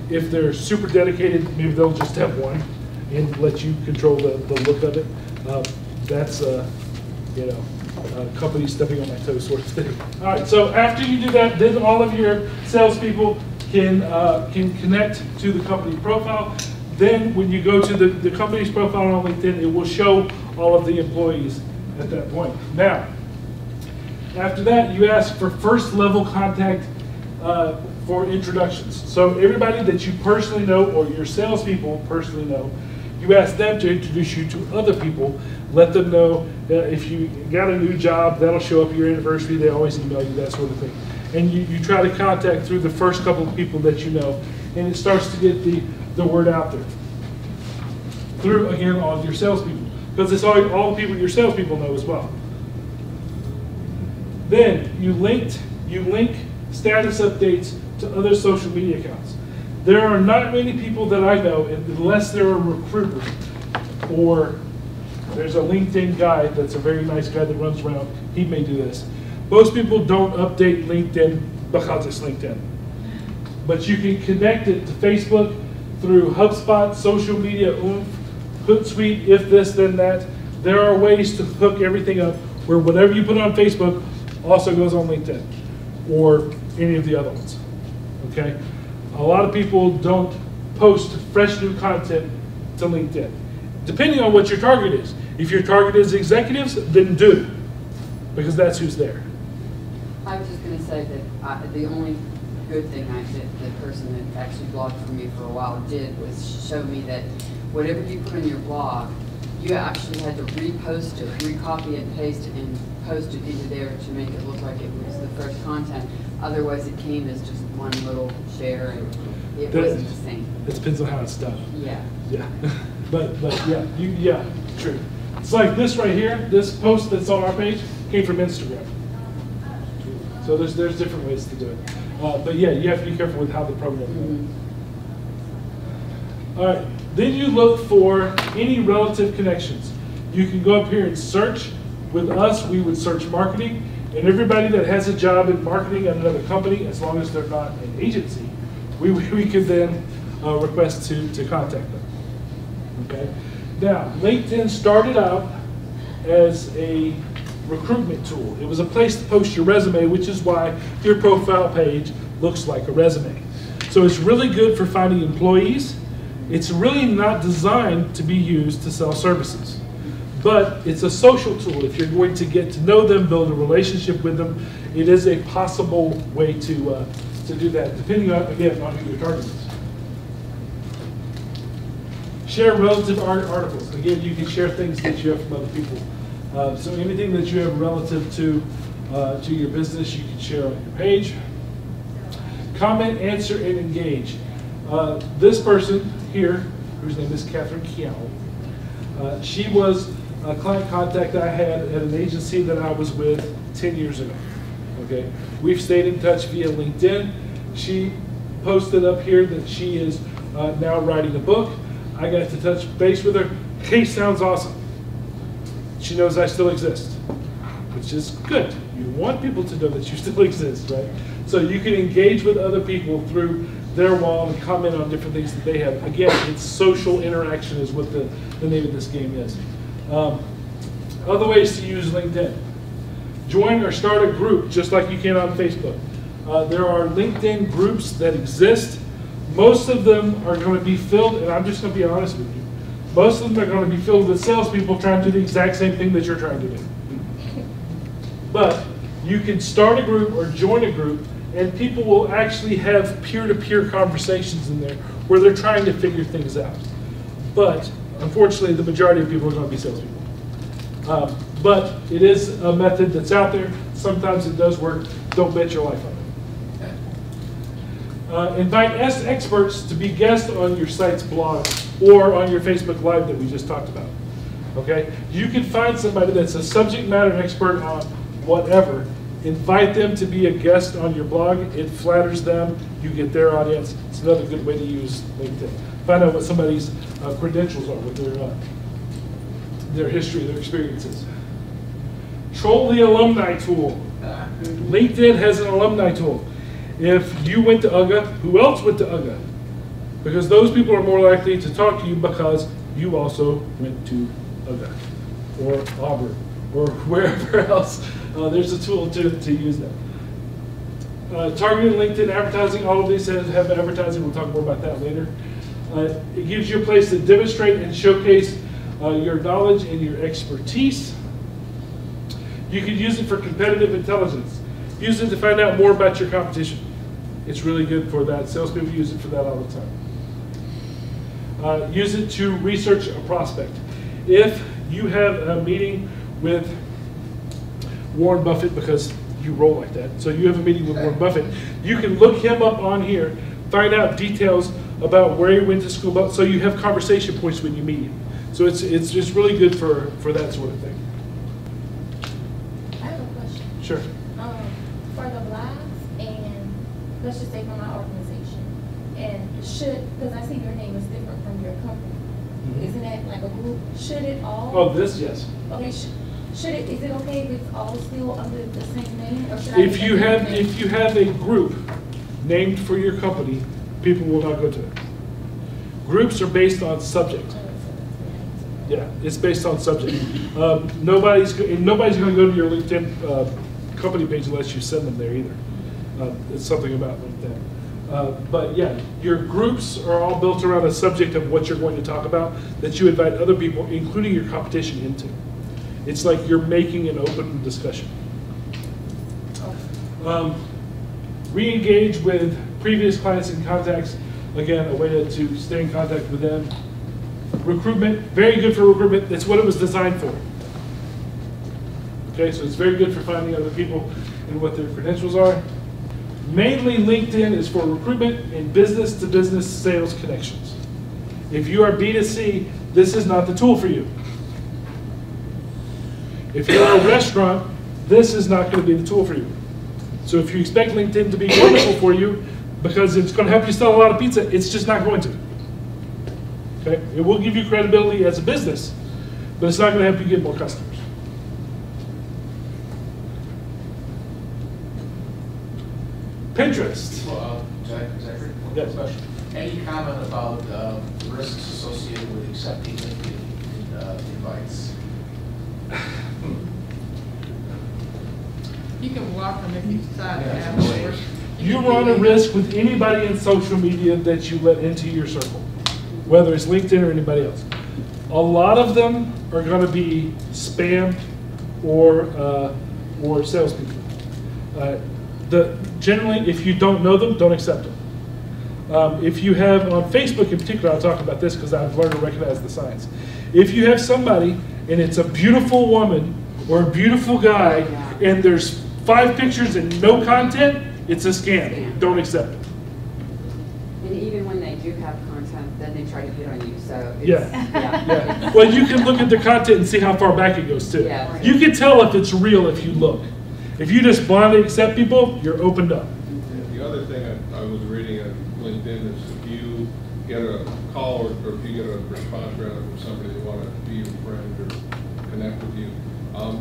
Speaker 1: If they're super dedicated, maybe they'll just have one and let you control the look of it. That's company stepping on my toes sort of thing. All right, so after you do that, then all of your salespeople can connect to the company profile. Then when you go to the company's profile on LinkedIn, it will show all of the employees at that point. Now, after that, you ask for first level contact for introductions. So everybody that you personally know or your salespeople personally know, you ask them to introduce you to other people. Let them know that if you got a new job, that'll show up your anniversary. They always email you, that sort of thing. And you try to contact through the first couple of people that you know, and it starts to get the word out there. Through, again, all of your salespeople. Because it's all the people your salespeople know as well. Then you link status updates to other social media accounts. There are not many people that I know, unless they're a recruiter or there's a LinkedIn guy that's a very nice guy that runs around. He may do this. Most people don't update LinkedIn because it's LinkedIn. But you can connect it to Facebook through HubSpot, Social Media, Hootsuite, if this, then that. There are ways to hook everything up where whatever you put on Facebook also goes on LinkedIn or any of the other ones. Okay? A lot of people don't post fresh new content to LinkedIn, depending on what your target is. If your target is executives, then do, because that's who's there.
Speaker 4: I was just going to say that the only good thing the person that actually blogged for me for a while did was show me that whatever you put in your blog, you actually had to repost it, recopy and paste it, and post it into there to make it look like it was the fresh content. Otherwise, it came as just one little share, and it wasn't the same.
Speaker 1: It depends on how it's done.
Speaker 4: Yeah.
Speaker 1: Yeah, but yeah, true. It's like this right here. This post that's on our page came from Instagram. So there's different ways to do it. But yeah, you have to be careful with how the program goes. All right. Then you look for any relative connections. You can go up here and search. With us, we would search marketing, and everybody that has a job in marketing at another company, as long as they're not an agency, we could then request to contact them. Okay. Now, LinkedIn started out as a recruitment tool. It was a place to post your resume, which is why your profile page looks like a resume. So it's really good for finding employees. It's really not designed to be used to sell services, but it's a social tool. If you're going to get to know them, build a relationship with them, it is a possible way to do that, depending on, again, on who your target is. Share relative articles. Again, you can share things that you have from other people. So anything that you have relative to your business, you can share on your page. Comment, answer, and engage. This person here, whose name is Catherine Kiao, she was a client contact I had at an agency that I was with 10 years ago. Okay, we've stayed in touch via LinkedIn. She posted up here that she is now writing a book. I got to touch base with her. Hey, sounds awesome. She knows I still exist, which is good. You want people to know that you still exist, right? So you can engage with other people through their wall and comment on different things that they have. Again, it's social interaction is what the name of this game is. Other ways to use LinkedIn. Join or start a group just like you can on Facebook. There are LinkedIn groups that exist. Most of them are going to be filled, and I'm just going to be honest with you, most of them are going to be filled with salespeople trying to do the exact same thing that you're trying to do. But you can start a group or join a group, and people will actually have peer-to-peer conversations in there where they're trying to figure things out. But unfortunately, the majority of people are going to be salespeople. But it is a method that's out there. Sometimes it does work. Don't bet your life on it. Invite experts to be guests on your site's blog or on your Facebook Live that we just talked about. Okay? You can find somebody that's a subject matter expert on whatever. Invite them to be a guest on your blog. It flatters them. You get their audience. It's another good way to use LinkedIn. Find out what somebody's credentials are, what their history, their experiences. Troll the alumni tool. LinkedIn has an alumni tool. If you went to UGA, who else went to UGA? Because those people are more likely to talk to you because you also went to UGA or Auburn or wherever else. There's a tool to use that. Targeted LinkedIn advertising, all of these have advertising. We'll talk more about that later. It gives you a place to demonstrate and showcase your knowledge and your expertise. You can use it for competitive intelligence. Use it to find out more about your competition. It's really good for that. Salespeople use it for that all the time. Use it to research a prospect. If you have a meeting with Warren Buffett, because you roll like that, so you have a meeting with Warren Buffett, you can look him up on here, find out details about where he went to school, so you have conversation points when you meet him. So it's just really good for that sort of thing.
Speaker 8: I have a question.
Speaker 1: Sure.
Speaker 8: For the blogs, and let's just say for my organization, and because I see your name is different from your company, isn't that like a group? Should it all?
Speaker 1: Oh, this, yes.
Speaker 8: Okay, should it? Is it okay if it's all still under the same name, or should
Speaker 1: If you have a group named for your company, people will not go to it. Groups are based on subject. Yeah, it's based on subject. Nobody's going to go to your LinkedIn company page unless you send them there either. It's something about LinkedIn. But yeah, your groups are all built around a subject of what you're going to talk about that you invite other people, including your competition, into. It's like you're making an open discussion. Re-engage with previous clients and contacts. Again, a way to stay in contact with them. Recruitment, very good for recruitment. That's what it was designed for. Okay, so it's very good for finding other people and what their credentials are. Mainly LinkedIn is for recruitment and business-to-business sales connections. If you are B2C, this is not the tool for you. If you're a restaurant, this is not going to be the tool for you. So if you expect LinkedIn to be wonderful for you because it's going to help you sell a lot of pizza, it's just not going to. Okay? It will give you credibility as a business, but it's not going to help you get more customers. Pinterest.
Speaker 3: Well, Zachary, one
Speaker 1: Yes.
Speaker 3: question. Any comment about risks associated with accepting LinkedIn invites?
Speaker 9: You can block them if you decide to
Speaker 3: Yeah,
Speaker 9: have
Speaker 3: it's
Speaker 9: more.
Speaker 1: You run a risk with anybody in social media that you let into your circle, whether it's LinkedIn or anybody else. A lot of them are going to be spam or salespeople. Generally, if you don't know them, don't accept them. If you have, on Facebook in particular, I'll talk about this because I've learned to recognize the signs. If you have somebody and it's a beautiful woman or a beautiful guy and there's 5 pictures and no content, it's a scam. Don't accept it.
Speaker 4: And even when they do have content, then they try to hit on you, so it's,
Speaker 1: Yeah. Well, you can look at the content and see how far back it goes too.
Speaker 4: Yeah.
Speaker 1: You can tell if it's real if you look. If you just blindly accept people, you're opened up.
Speaker 6: The other thing I was reading on LinkedIn is if you get a call or if you get a response rather from somebody that want to be your friend or connect with you,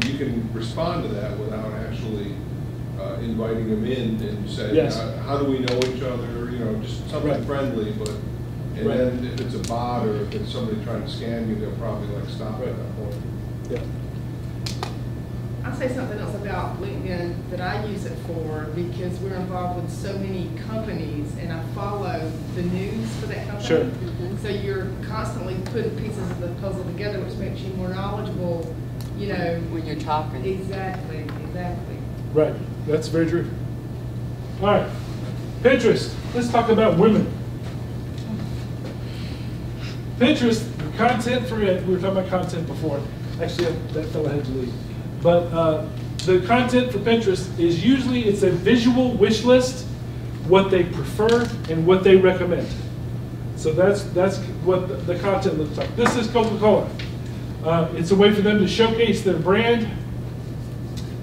Speaker 6: you can respond to that without actually inviting them in and say,
Speaker 1: Yes.
Speaker 6: how do we know each other? You know, just something
Speaker 1: Right.
Speaker 6: friendly. But and
Speaker 1: Right.
Speaker 6: then if it's a bot or if it's somebody trying to scam you, they'll probably like stop
Speaker 1: Right.
Speaker 6: at that point.
Speaker 1: Yeah.
Speaker 9: I'll say something else about LinkedIn that I use it for because we're involved with so many companies and I follow the news for that company.
Speaker 1: Sure.
Speaker 9: So you're constantly putting pieces of the puzzle together, which makes you more knowledgeable, you know.
Speaker 4: when you're talking.
Speaker 9: Exactly.
Speaker 1: Right. That's very true. All right. Pinterest. Let's talk about women. Pinterest, content for it, we were talking about content before. Actually, that fella had to leave. But the content for Pinterest is usually, it's a visual wish list, what they prefer and what they recommend. So that's what the content looks like. This is Coca-Cola. It's a way for them to showcase their brand,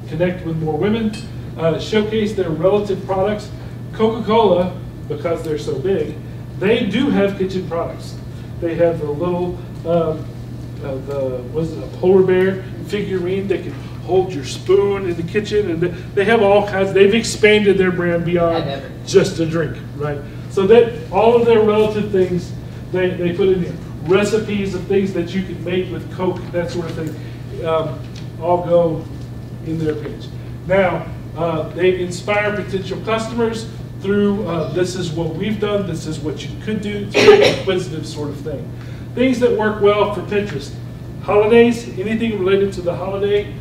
Speaker 1: connect with more women, showcase their relative products. Coca-Cola, because they're so big, they do have kitchen products. They have the little, was it a polar bear figurine that can hold your spoon in the kitchen, and they have all kinds. They've expanded their brand beyond just a drink, right? So that all of their relative things they put in here. Recipes of things that you can make with Coke, that sort of thing, all go in their page. Now, they inspire potential customers through this is what we've done, this is what you could do, inquisitive sort of thing. Things that work well for Pinterest. Holidays, anything related to the holiday,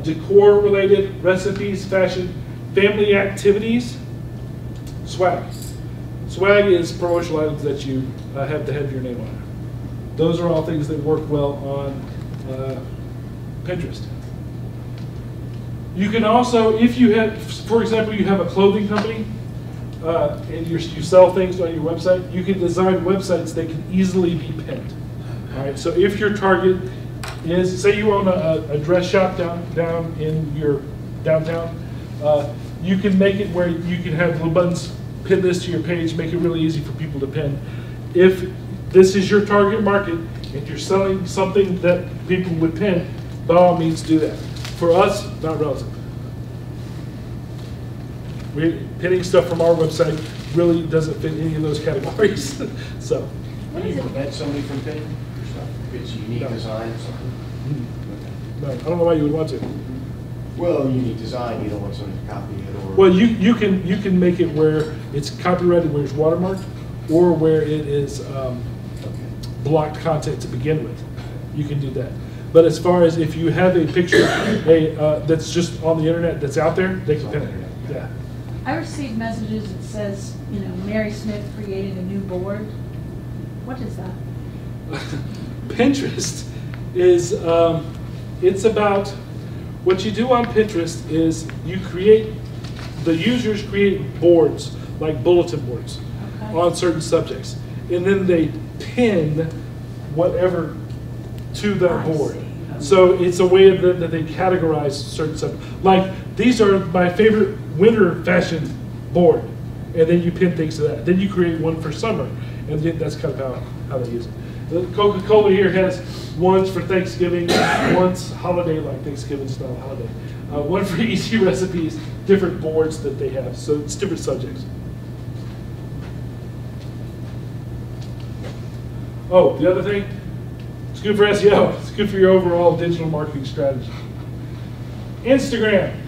Speaker 1: decor related, recipes, fashion, family activities, swag. Swag is promotional items that you have to have your name on it. Those are all things that work well on Pinterest. You can also, if you have, for example, you have a clothing company and you sell things on your website, you can design websites that can easily be pinned. All right, so if your target is, say you own a dress shop down in your downtown, you can make it where you can have little buttons, pin this to your page, make it really easy for people to pin. If this is your target market, if you're selling something that people would pin, by all means do that. For us, not relevant. Pinning stuff from our website really doesn't fit any of those categories. So.
Speaker 10: Can you prevent somebody from pinning your stuff? If it's unique design or something?
Speaker 1: No, I don't know why you would want to.
Speaker 10: Well, unique design, you don't want somebody to copy it or...
Speaker 1: Well, you can make it where it's copyrighted, where it's watermarked, or where it is blocked content to begin with. You can do that. But as far as if you have a picture that's just on the internet that's out there, they can pin it. Yeah.
Speaker 5: I received messages that says, you know, Mary Smith created a new board. What is that?
Speaker 1: Pinterest is, it's about, what you do on Pinterest is you create, the users create boards, like bulletin boards, on certain subjects. And then they pin whatever to that board. So it's a way that they categorize certain subjects. Like, these are my favorite winter fashion board. And then you pin things to that. Then you create one for summer. And that's kind of how they use it. Coca-Cola here has ones for Thanksgiving, one's holiday, like Thanksgiving style holiday. One for easy recipes, different boards that they have. So it's different subjects. Oh, the other thing, it's good for SEO. It's good for your overall digital marketing strategy. Instagram.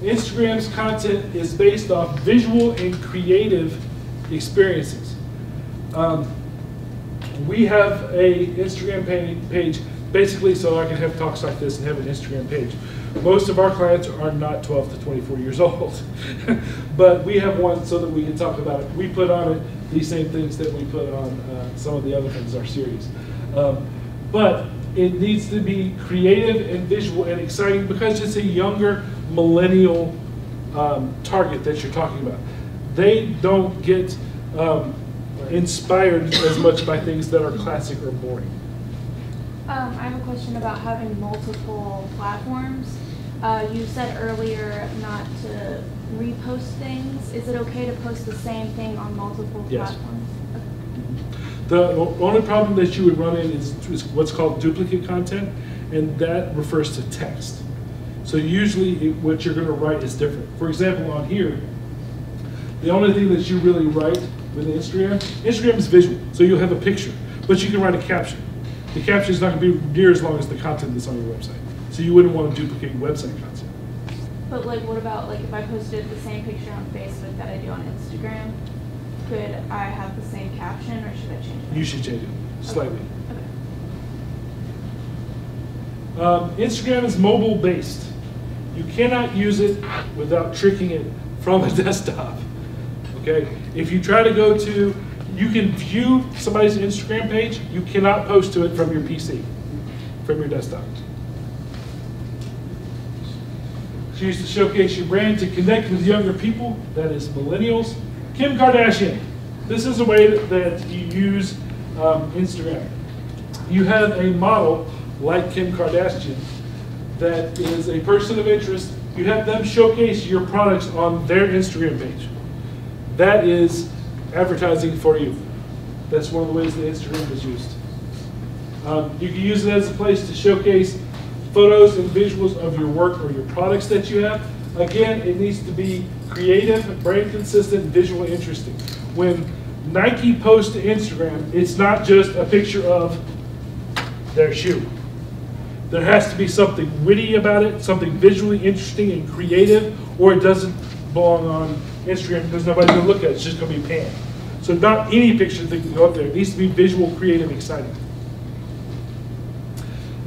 Speaker 1: Instagram's content is based off visual and creative experiences. We have a Instagram page basically so I can have talks like this and have an Instagram page. Most of our clients are not 12 to 24 years old, but we have one so that we can talk about it. We put on it these same things that we put on some of the other things in our series. But it needs to be creative and visual and exciting because it's a younger millennial target that you're talking about. They don't get inspired as much by things that are classic or boring.
Speaker 11: I have a question about having multiple platforms. You said earlier not to repost things. Is it okay to post the same thing on multiple platforms? Okay.
Speaker 1: The only problem that you would run in is what's called duplicate content, and that refers to text. So usually what you're going to write is different. For example, on here, the only thing that you really write with Instagram is visual. So you'll have a picture, but you can write a caption. The caption is not going to be near as long as the content that's on your website. So you wouldn't want to duplicate website content.
Speaker 11: But like, what about like if I posted the same picture on Facebook that I do on Instagram? Could I have the same caption, or should I change it?
Speaker 1: You should change it slightly.
Speaker 11: Okay.
Speaker 1: Instagram is mobile based. You cannot use it without tricking it from a desktop. Okay? If you try to go to, you can view somebody's Instagram page, you cannot post to it from your PC, from your desktop. Choose to showcase your brand to connect with younger people, that is millennials. Kim Kardashian. This is a way that you use Instagram. You have a model like Kim Kardashian that is a person of interest. You have them showcase your products on their Instagram page. That is advertising for you. That's one of the ways that Instagram is used. You can use it as a place to showcase photos and visuals of your work or your products that you have. Again, it needs to be creative, brand consistent, visually interesting. When Nike posts to Instagram, it's not just a picture of their shoe. There has to be something witty about it, something visually interesting and creative, or it doesn't belong on Instagram because nobody's going to look at it. It's just going to be panned. So not any picture that can go up there. It needs to be visual, creative, exciting.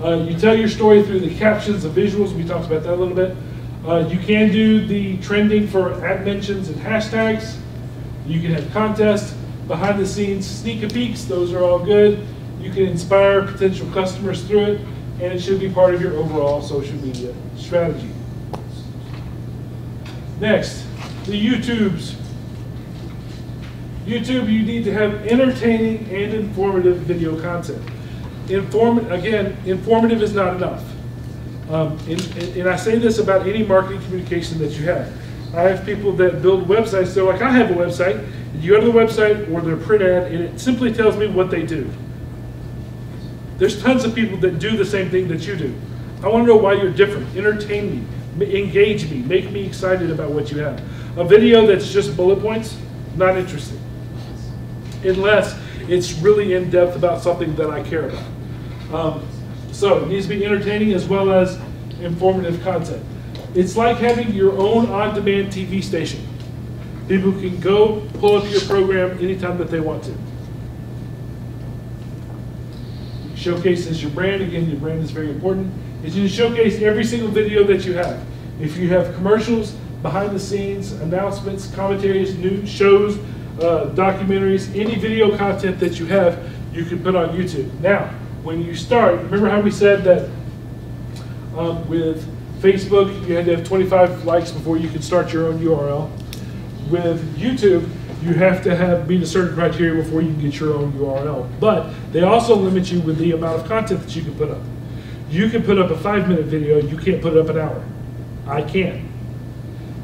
Speaker 1: You tell your story through the captions, the visuals. We talked about that a little bit. You can do the trending for ad mentions and hashtags. You can have contests, behind the scenes sneak peeks. Those are all good. You can inspire potential customers through it, and it should be part of your overall social media strategy. Next, the YouTubes. YouTube, you need to have entertaining and informative video content. Informative is not enough. And I say this about any marketing communication that you have. I have people that build websites, they're like, I have a website. And you go to the website or their print ad, and it simply tells me what they do. There's tons of people that do the same thing that you do. I want to know why you're different. Entertain me, engage me, make me excited about what you have. A video that's just bullet points, not interesting. Unless it's really in depth about something that I care about. So it needs to be entertaining as well as informative content. It's like having your own on-demand TV station. People can go pull up your program anytime that they want to. Showcases your brand. Again, your brand is very important. Is you showcase every single video that you have. If you have commercials, behind the scenes, announcements, commentaries, news shows, documentaries, any video content that you have, you can put on YouTube. Now, when you start, remember how we said that with Facebook, you had to have 25 likes before you could start your own URL. With YouTube, you have to meet a certain criteria before you can get your own URL. But they also limit you with the amount of content that you can put up. You can put up a 5-minute video, you can't put it up an hour. I can,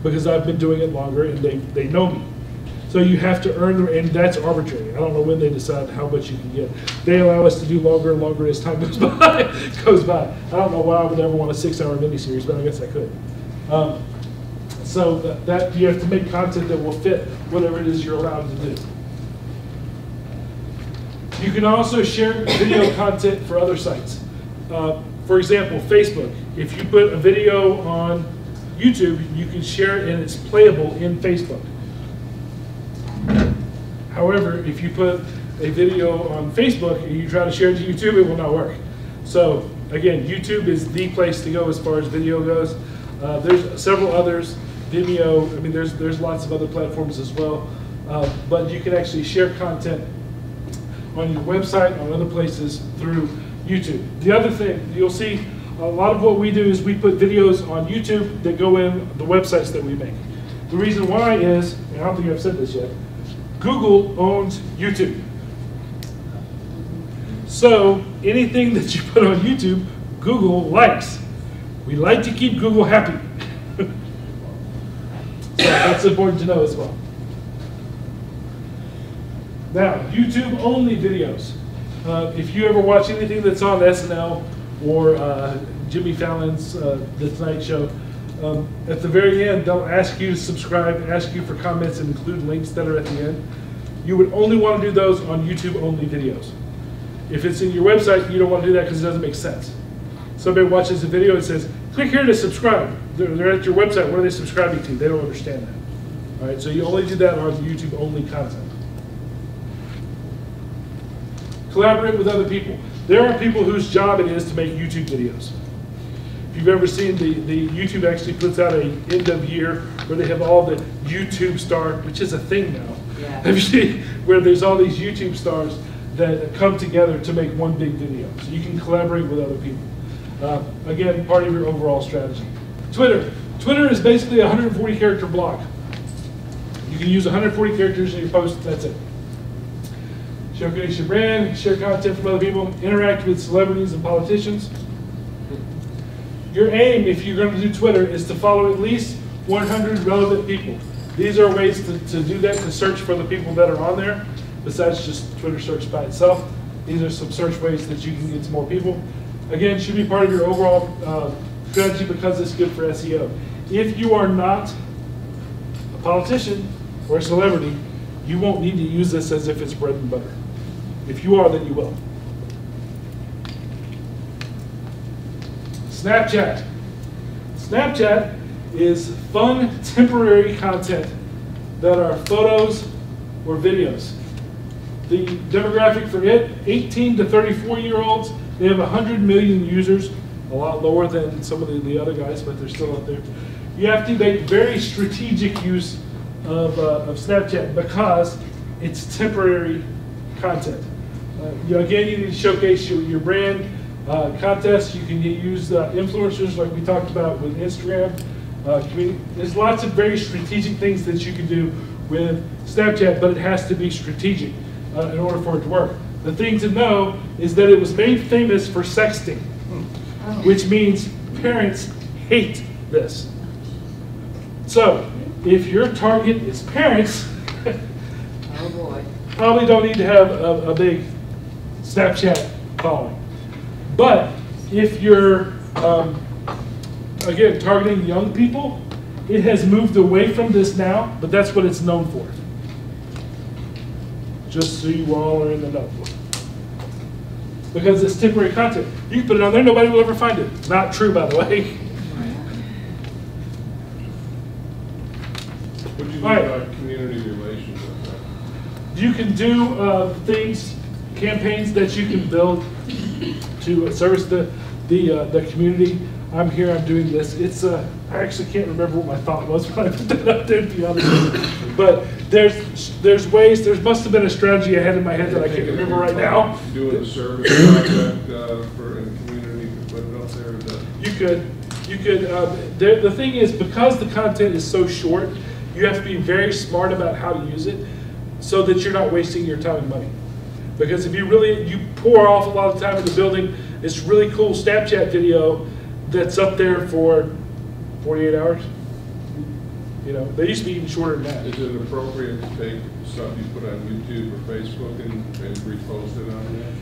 Speaker 1: because I've been doing it longer and they know me. So you have to earn, and that's arbitrary. I don't know when they decide how much you can get. They allow us to do longer and longer as time goes by. I don't know why I would ever want a 6-hour miniseries, but I guess I could. So that you have to make content that will fit whatever it is you're allowed to do. You can also share video content for other sites. For example, Facebook. If you put a video on YouTube, you can share it and it's playable in Facebook. However, if you put a video on Facebook and you try to share it to YouTube, it will not work. So again, YouTube is the place to go as far as video goes. There's several others. Vimeo, I mean, there's lots of other platforms as well. But you can actually share content on your website, on other places through YouTube. The other thing, you'll see a lot of what we do is we put videos on YouTube that go in the websites that we make. The reason why is, and I don't think I've said this yet, Google owns YouTube. So anything that you put on YouTube, Google likes. We like to keep Google happy. So that's important to know as well. Now, YouTube only videos. If you ever watch anything that's on SNL or Jimmy Fallon's The Tonight Show, at the very end, they'll ask you to subscribe, ask you for comments, and include links that are at the end. You would only want to do those on YouTube only videos. If it's in your website, you don't want to do that because it doesn't make sense. Somebody watches a video and says, click here to subscribe. They're at your website, what are they subscribing to? They don't understand that. All right, so you only do that on YouTube only content. Collaborate with other people. There are people whose job it is to make YouTube videos. If you've ever seen the YouTube actually puts out a end of year where they have all the YouTube stars, which is a thing now.
Speaker 4: Yeah.
Speaker 1: Have you seen where there's all these YouTube stars that come together to make one big video, so you can collaborate with other people. Again, part of your overall strategy. Twitter. Twitter is basically a 140 character blog. You can use 140 characters in your post, that's it. Showcase your brand, share content from other people, interact with celebrities and politicians. Your aim, if you're going to do Twitter, is to follow at least 100 relevant people. These are ways to do that, to search for the people that are on there, besides just Twitter search by itself. These are some search ways that you can get to more people. Again, should be part of your overall strategy because it's good for SEO. If you are not a politician or a celebrity, you won't need to use this as if it's bread and butter. If you are, then you will. Snapchat. Snapchat is fun, temporary content that are photos or videos. The demographic for it, 18 to 34-year-olds, they have 100 million users, a lot lower than some of the other guys, but they're still out there. You have to make very strategic use of Snapchat because it's temporary content. Again, you need to showcase your brand. Contests, you can use influencers like we talked about with Instagram. There's lots of very strategic things that you can do with Snapchat, but it has to be strategic in order for it to work. The thing to know is that it was made famous for sexting, which means parents hate this. So, if your target is parents,
Speaker 4: Oh boy.
Speaker 1: probably don't need to have a big Snapchat following. But if you're, again, targeting young people, it has moved away from this now, but that's what it's known for. Just so you all are in the know. Because it's temporary content. You can put it on there, nobody will ever find it. Not true, by the way.
Speaker 6: What do you mean
Speaker 1: Right.
Speaker 6: by community relations with that?
Speaker 1: You can do things, campaigns that you can build to service the community. I'm here, I'm doing this. It's I actually can't remember what my thought was when I put that up there, to be honest with you. But there's ways, there must have been a strategy I had in my head that I can't remember right now.
Speaker 6: Doing a service project for a community to put it up there. Is that
Speaker 1: You could, the thing is, because the content is so short, you have to be very smart about how to use it so that you're not wasting your time and money. Because if you pour off a lot of time into building this really cool Snapchat video that's up there for 48 hours, you know, they used to be even shorter than that.
Speaker 6: Is it appropriate to take stuff you put on YouTube or Facebook and repost it on there?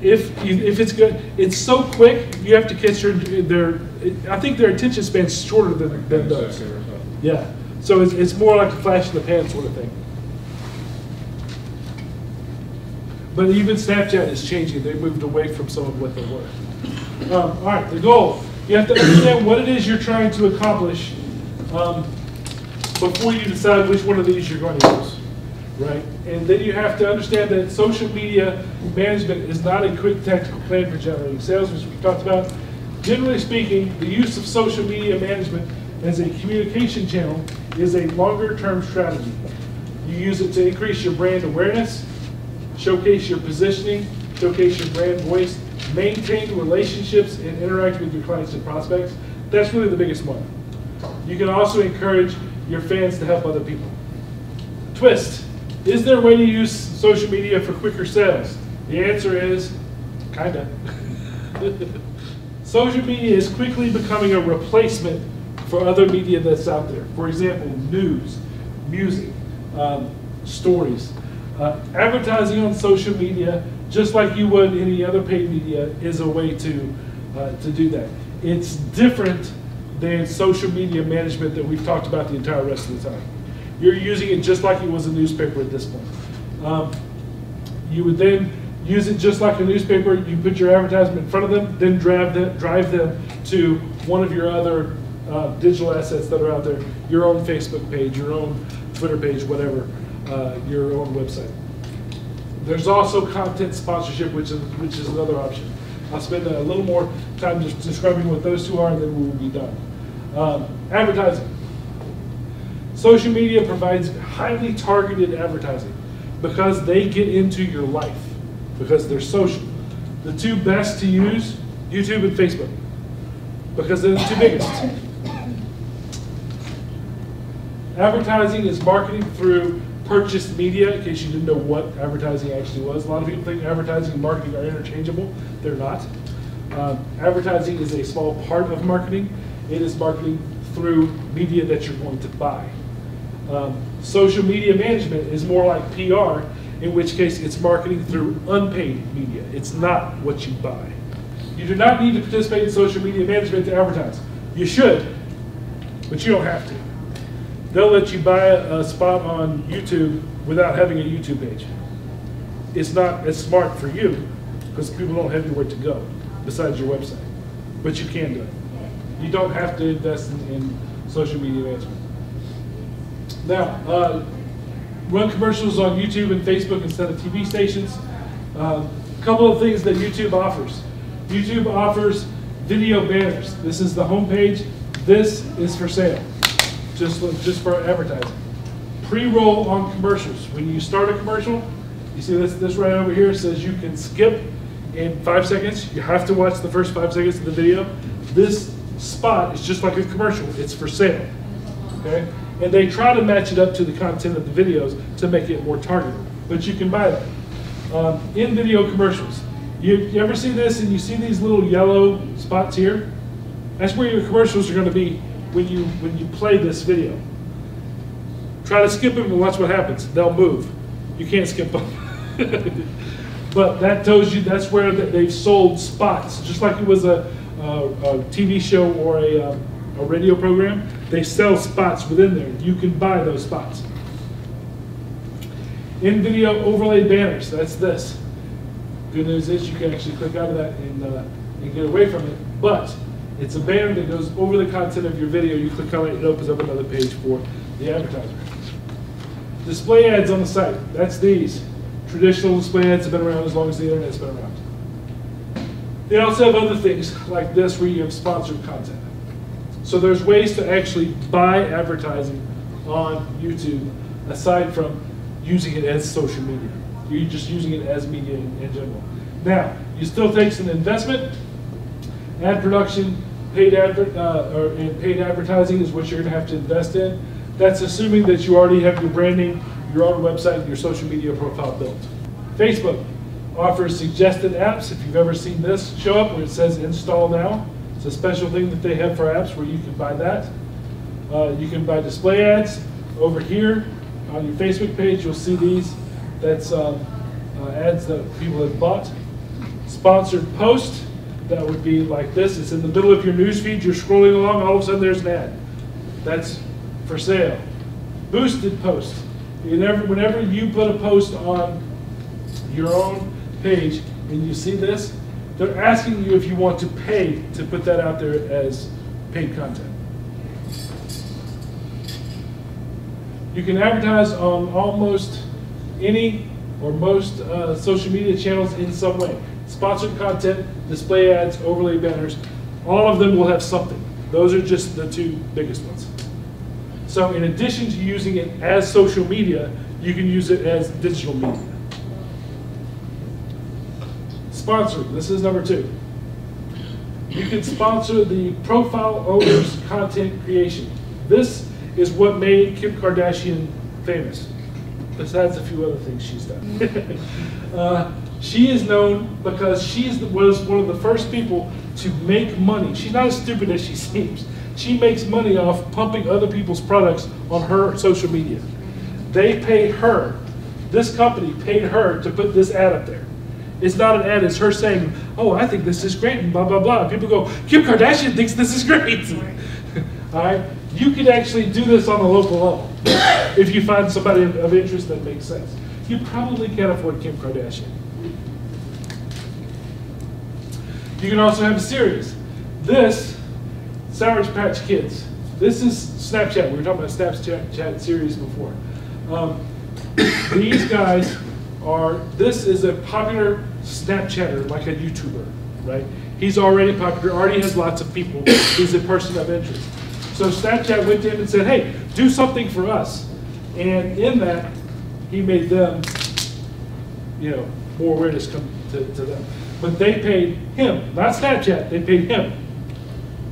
Speaker 1: If it's good, it's so quick, you have to catch I think their attention span's shorter than those.
Speaker 6: Second or something.
Speaker 1: Yeah, so it's more like a flash in the pan sort of thing. But even Snapchat is changing. They moved away from some of what they were. All right, the goal. You have to understand what it is you're trying to accomplish before you decide which one of these you're going to use, right? And then you have to understand that social media management is not a quick tactical plan for generating sales, which we talked about. Generally speaking, the use of social media management as a communication channel is a longer-term strategy. You use it to increase your brand awareness, showcase your positioning, showcase your brand voice, maintain relationships, and interact with your clients and prospects. That's really the biggest one. You can also encourage your fans to help other people. Twist. Is there a way to use social media for quicker sales? The answer is, kinda. Social media is quickly becoming a replacement for other media that's out there. For example, news, music, stories. Advertising on social media, just like you would any other paid media, is a way to do that. It's different than social media management that we've talked about the entire rest of the time. You're using it just like it was a newspaper at this point. You would then use it just like a newspaper. You put your advertisement in front of them, then drive them to one of your other digital assets that are out there, your own Facebook page, your own Twitter page, whatever, your own website. There's also content sponsorship, which is another option. I'll spend a little more time just describing what those two are, and then we will be done. Advertising. Social media provides highly targeted advertising because they get into your life, because they're social. The two best to use, YouTube and Facebook, because they're the two biggest. Advertising is marketing through purchased media, in case you didn't know what advertising actually was. A lot of people think advertising and marketing are interchangeable. They're not. Advertising is a small part of marketing. It is marketing through media that you're going to buy. Social media management is more like PR, in which case it's marketing through unpaid media. It's not what you buy. You do not need to participate in social media management to advertise. You should, but you don't have to. They'll let you buy a spot on YouTube without having a YouTube page. It's not as smart for you because people don't have anywhere to go besides your website, but you can do it. You don't have to invest in social media management. Now, run commercials on YouTube and Facebook instead of TV stations. A couple of things that YouTube offers. YouTube offers video banners. This is the home page. This is for sale, just for advertising. Pre-roll on commercials. When you start a commercial, you see this right over here says you can skip in 5 seconds. You have to watch the first 5 seconds of the video. This spot is just like a commercial. It's for sale. Okay? And they try to match it up to the content of the videos to make it more targeted. But you can buy that. In video commercials, you ever see this and you see these little yellow spots here? That's where your commercials are going to be when you play this video. Try to skip them and watch what happens. They'll move. You can't skip them. But that tells you that's where they've sold spots. Just like it was a TV show or a radio program, they sell spots within there. You can buy those spots. In video overlay banners, that's this. Good news is you can actually click out of that and get away from it. But it's a banner that goes over the content of your video. You click on it, it opens up another page for the advertiser. Display ads on the site, that's these. Traditional display ads have been around as long as the internet's been around. They also have other things like this where you have sponsored content. So there's ways to actually buy advertising on YouTube aside from using it as social media. You're just using it as media in general. Now, you still take some investment. Ad production, paid advertising is what you're going to have to invest in. That's assuming that you already have your branding, your own website, and your social media profile built. Facebook offers suggested apps. If you've ever seen this show up where it says install now, it's a special thing that they have for apps where you can buy that. You can buy display ads. Over here on your Facebook page, you'll see these. That's ads that people have bought. Sponsored post, that would be like this. It's in the middle of your news feed. You're scrolling along, all of a sudden there's an ad. That's for sale. Boosted post. Whenever you put a post on your own page and you see this, they're asking you if you want to pay to put that out there as paid content. You can advertise on almost any or most social media channels in some way. Sponsored content, display ads, overlay banners, all of them will have something. Those are just the two biggest ones. So in addition to using it as social media, you can use it as digital media. Sponsored, this is number 2. You can sponsor the profile owner's content creation. This is what made Kim Kardashian famous, besides a few other things she's done. She is known because she was one of the first people to make money. She's not as stupid as she seems. She makes money off pumping other people's products on her social media. They pay her, this company paid her to put this ad up there. It's not an ad, it's her saying, oh, I think this is great, and blah, blah, blah. People go, Kim Kardashian thinks this is great. All right? You can actually do this on a local level if you find somebody of interest that makes sense. You probably can't afford Kim Kardashian. You can also have a series. This, Sour Patch Kids. This is Snapchat. We were talking about Snapchat series before. These guys are, this is a popular Snapchatter, like a YouTuber. right? He's already popular, already has lots of people. He's a person of interest. So Snapchat went to him and said, hey, do something for us. And in that, he made them, you know, more awareness come to them. But they paid him, not Snapchat, they paid him,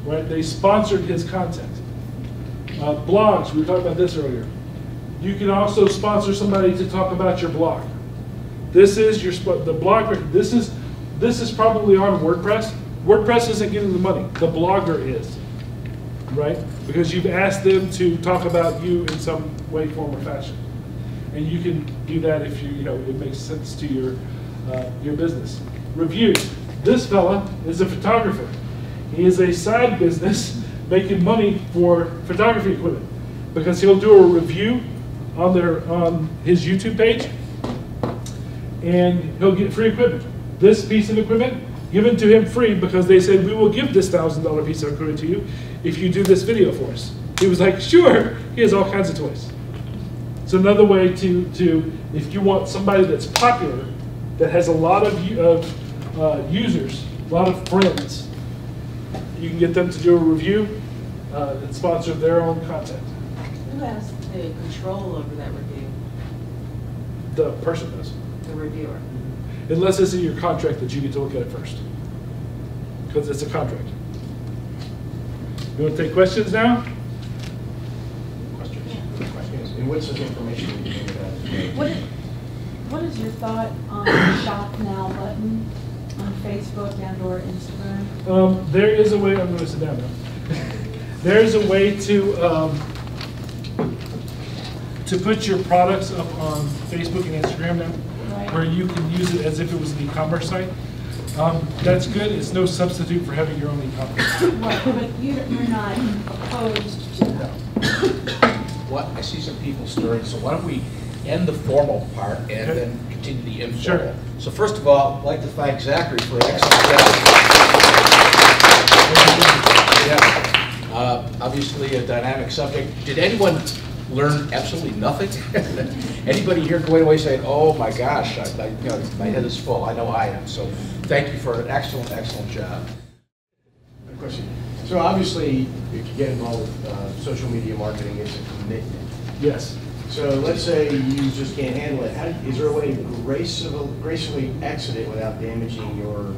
Speaker 1: right? They sponsored his content. Blogs, we were talking about this earlier. You can also sponsor somebody to talk about your blog. This is your, the blog, this is probably on WordPress. WordPress isn't getting the money, the blogger is, right? Because you've asked them to talk about you in some way, form, or fashion. And you can do that if you know, it makes sense to your business. Reviews. This fella is a photographer. He is a side business making money for photography equipment because he'll do a review on his YouTube page and he'll get free equipment. This piece of equipment given to him free because they said, we will give this $1,000 piece of equipment to you if you do this video for us. He was like, sure. He has all kinds of toys. It's another way to if you want somebody that's popular, that has a lot of users, a lot of friends, you can get them to do a review and sponsor their own content.
Speaker 2: Who has the control over that review?
Speaker 1: The person does.
Speaker 2: The reviewer.
Speaker 1: Unless it's in your contract that you get to look at it first. Because it's a contract. You want to take questions now?
Speaker 10: Questions. And what's the information you think about?
Speaker 5: What is your thought on the Shop Now button on Facebook and or Instagram?
Speaker 1: There is a way, I'm going to sit down now. There's a way to put your products up on Facebook and Instagram now,
Speaker 5: Right.
Speaker 1: where you can use it as if it was an e-commerce site. That's good. It's no substitute for having your own e-commerce.
Speaker 5: Right, but you're not opposed to that.
Speaker 3: What, I see some people stirring, so why don't we end the formal part and
Speaker 1: Okay.
Speaker 3: then continue the informal.
Speaker 1: Sure.
Speaker 3: So first of all, I'd like to thank Zachary for an excellent job. Yeah. Obviously a dynamic subject. Did anyone learn absolutely nothing? Anybody here going away saying, oh my gosh, you know, my head is full. I know I am. So thank you for an excellent, excellent job.
Speaker 10: Good question. So obviously, if you get involved with social media marketing, it's a commitment.
Speaker 1: Yes.
Speaker 10: So let's say you just can't handle it. Is there a way to gracefully exit it without damaging your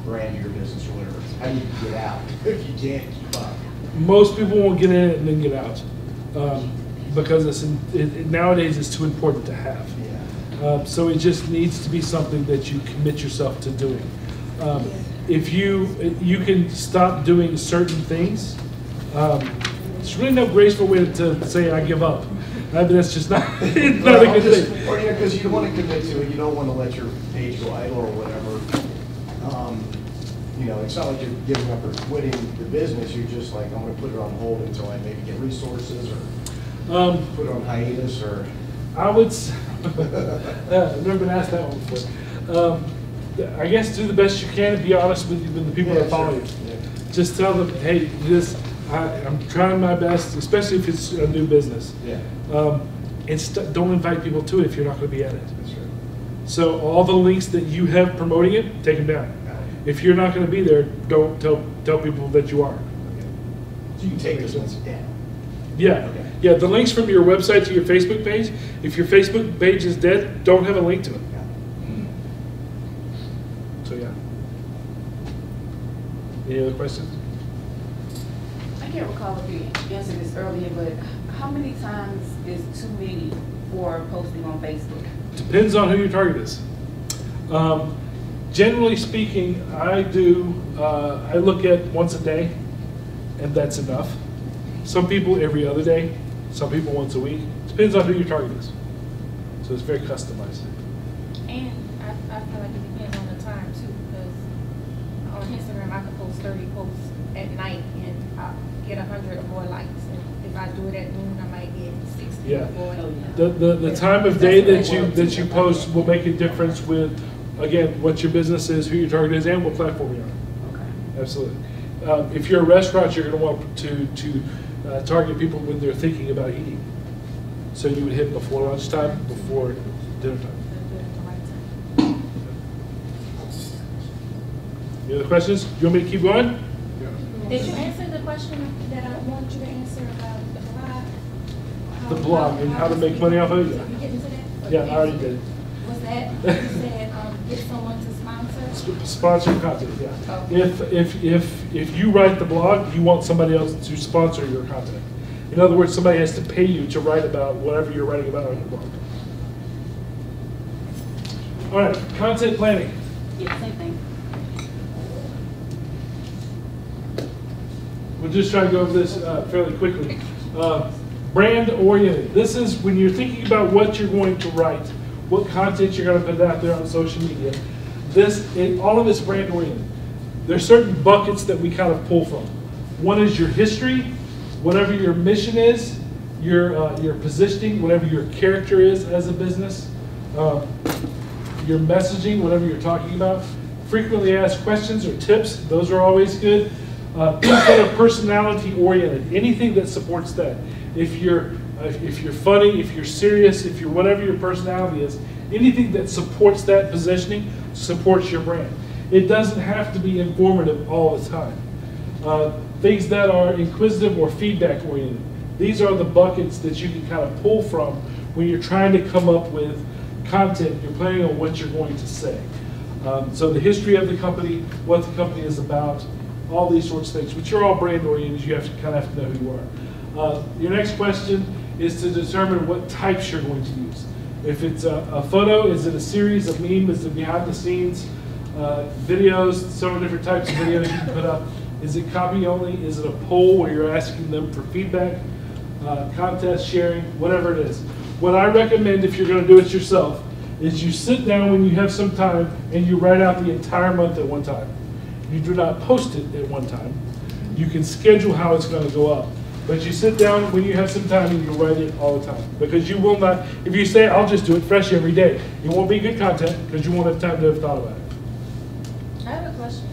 Speaker 10: brand or your business or whatever? How do you get out if you can't keep up?
Speaker 1: Most people won't get in it and then get out because nowadays it's too important to have.
Speaker 10: Yeah.
Speaker 1: So it just needs to be something that you commit yourself to doing. If you can stop doing certain things, there's really no graceful way to say I give up. I mean, that's just not, it's not a good thing.
Speaker 10: Or yeah, because you don't want to commit to it, you don't want to let your page go idle or whatever. You know, it's not like you're giving up or quitting the business. You're just like, I'm going to put it on hold until I maybe get resources or put it on hiatus or.
Speaker 1: I would. I've never been asked that one before. I guess do the best you can and be honest with the people that follow you.
Speaker 10: Yeah.
Speaker 1: Just tell them, hey, I'm trying my best, especially if it's a new business.
Speaker 10: Yeah.
Speaker 1: Don't invite people to it if you're not going to be at it.
Speaker 10: That's right.
Speaker 1: So all the links that you have promoting it, take them down. If you're not going to be there, don't tell people that you are.
Speaker 10: So you can take those links down.
Speaker 1: Yeah.
Speaker 10: Okay.
Speaker 1: Yeah, the links from your website to your Facebook page, if your Facebook page is dead, don't have a link to it. So yeah. Any other questions?
Speaker 12: I can't recall if you answered this earlier, but how many times is too many for posting on Facebook?
Speaker 1: Depends on who your target is. Generally speaking, I look at once a day, and that's enough. Some people every other day, some people once a week. Depends on who your target is. So it's very customized.
Speaker 8: And I feel like it depends on the time too, because on Instagram I could post 30 posts at night and I'll get 100 or more likes. And if I do it at noon, I might get 60
Speaker 1: Yeah.
Speaker 8: or more.
Speaker 1: The time of day that you post will make a difference with, again, what your business is, who your target is, and what platform you're on.
Speaker 12: Okay.
Speaker 1: Absolutely. If you're a restaurant, you're going to want to target people when they're thinking about eating. So you would hit before lunchtime, before dinner time. Any other questions? You want me to keep going?
Speaker 8: Did you answer the question that I want you to answer about the blog?
Speaker 1: The blog and how to make money off of it?
Speaker 8: Did you get into that?
Speaker 1: Yeah, I already did.
Speaker 8: Was that, you said, get someone to sponsor?
Speaker 1: Sponsor content, yeah.
Speaker 8: Okay.
Speaker 1: If you write the blog, you want somebody else to sponsor your content. In other words, somebody has to pay you to write about whatever you're writing about on your blog. All right, content planning.
Speaker 12: Yeah, same thing.
Speaker 1: We'll just try to go over this fairly quickly. Brand oriented. This is when you're thinking about what you're going to write, what content you're going to put out there on social media. All of it's brand oriented. There's certain buckets that we kind of pull from. One is your history, whatever your mission is, your positioning, whatever your character is as a business, your messaging, whatever you're talking about. Frequently asked questions or tips, those are always good. Things that are personality oriented, anything that supports that. If you're funny, if you're serious, if you're whatever your personality is, anything that supports that positioning supports your brand. It doesn't have to be informative all the time. Things that are inquisitive or feedback oriented. These are the buckets that you can kind of pull from when you're trying to come up with content. You're planning on what you're going to say. So the history of the company, what the company is about, all these sorts of things, which are all brand oriented. You have to kind of have to know who you are. Your next question is to determine what types you're going to use. If it's a photo, is it a series of memes? Is it behind the scenes videos, several different types of videos you can put up? Is it copy only? Is it a poll where you're asking them for feedback, contest sharing, whatever it is? What I recommend if you're going to do it yourself is you sit down when you have some time and you write out the entire month at one time. You do not post it at one time. You can schedule how it's going to go up. But you sit down when you have some time and you write it all the time. Because you will not, if you say, I'll just do it fresh every day, it won't be good content because you won't have time to have thought about it.
Speaker 8: I have a question.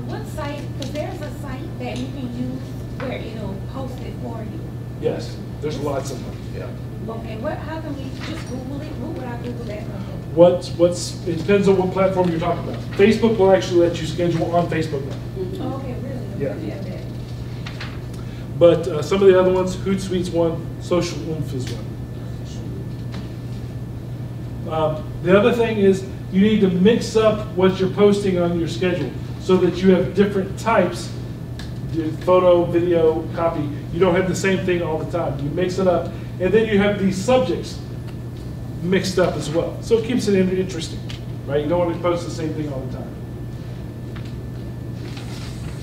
Speaker 8: What site, because there's a site that you can use where it'll post it for you.
Speaker 1: Yes, there's lots of them. Yeah.
Speaker 8: Okay, how can we just Google it? What would I Google that under?
Speaker 1: It depends on what platform you're talking about. Facebook will actually let you schedule on Facebook now.
Speaker 8: Oh, okay, really?
Speaker 1: Yeah.
Speaker 8: Okay.
Speaker 1: But some of the other ones, Hootsuite's one, Social Oomph is one. The other thing is you need to mix up what you're posting on your schedule so that you have different types, photo, video, copy. You don't have the same thing all the time. You mix it up, and then you have these subjects mixed up as well. So it keeps it interesting, right? You don't want to post the same thing all the time.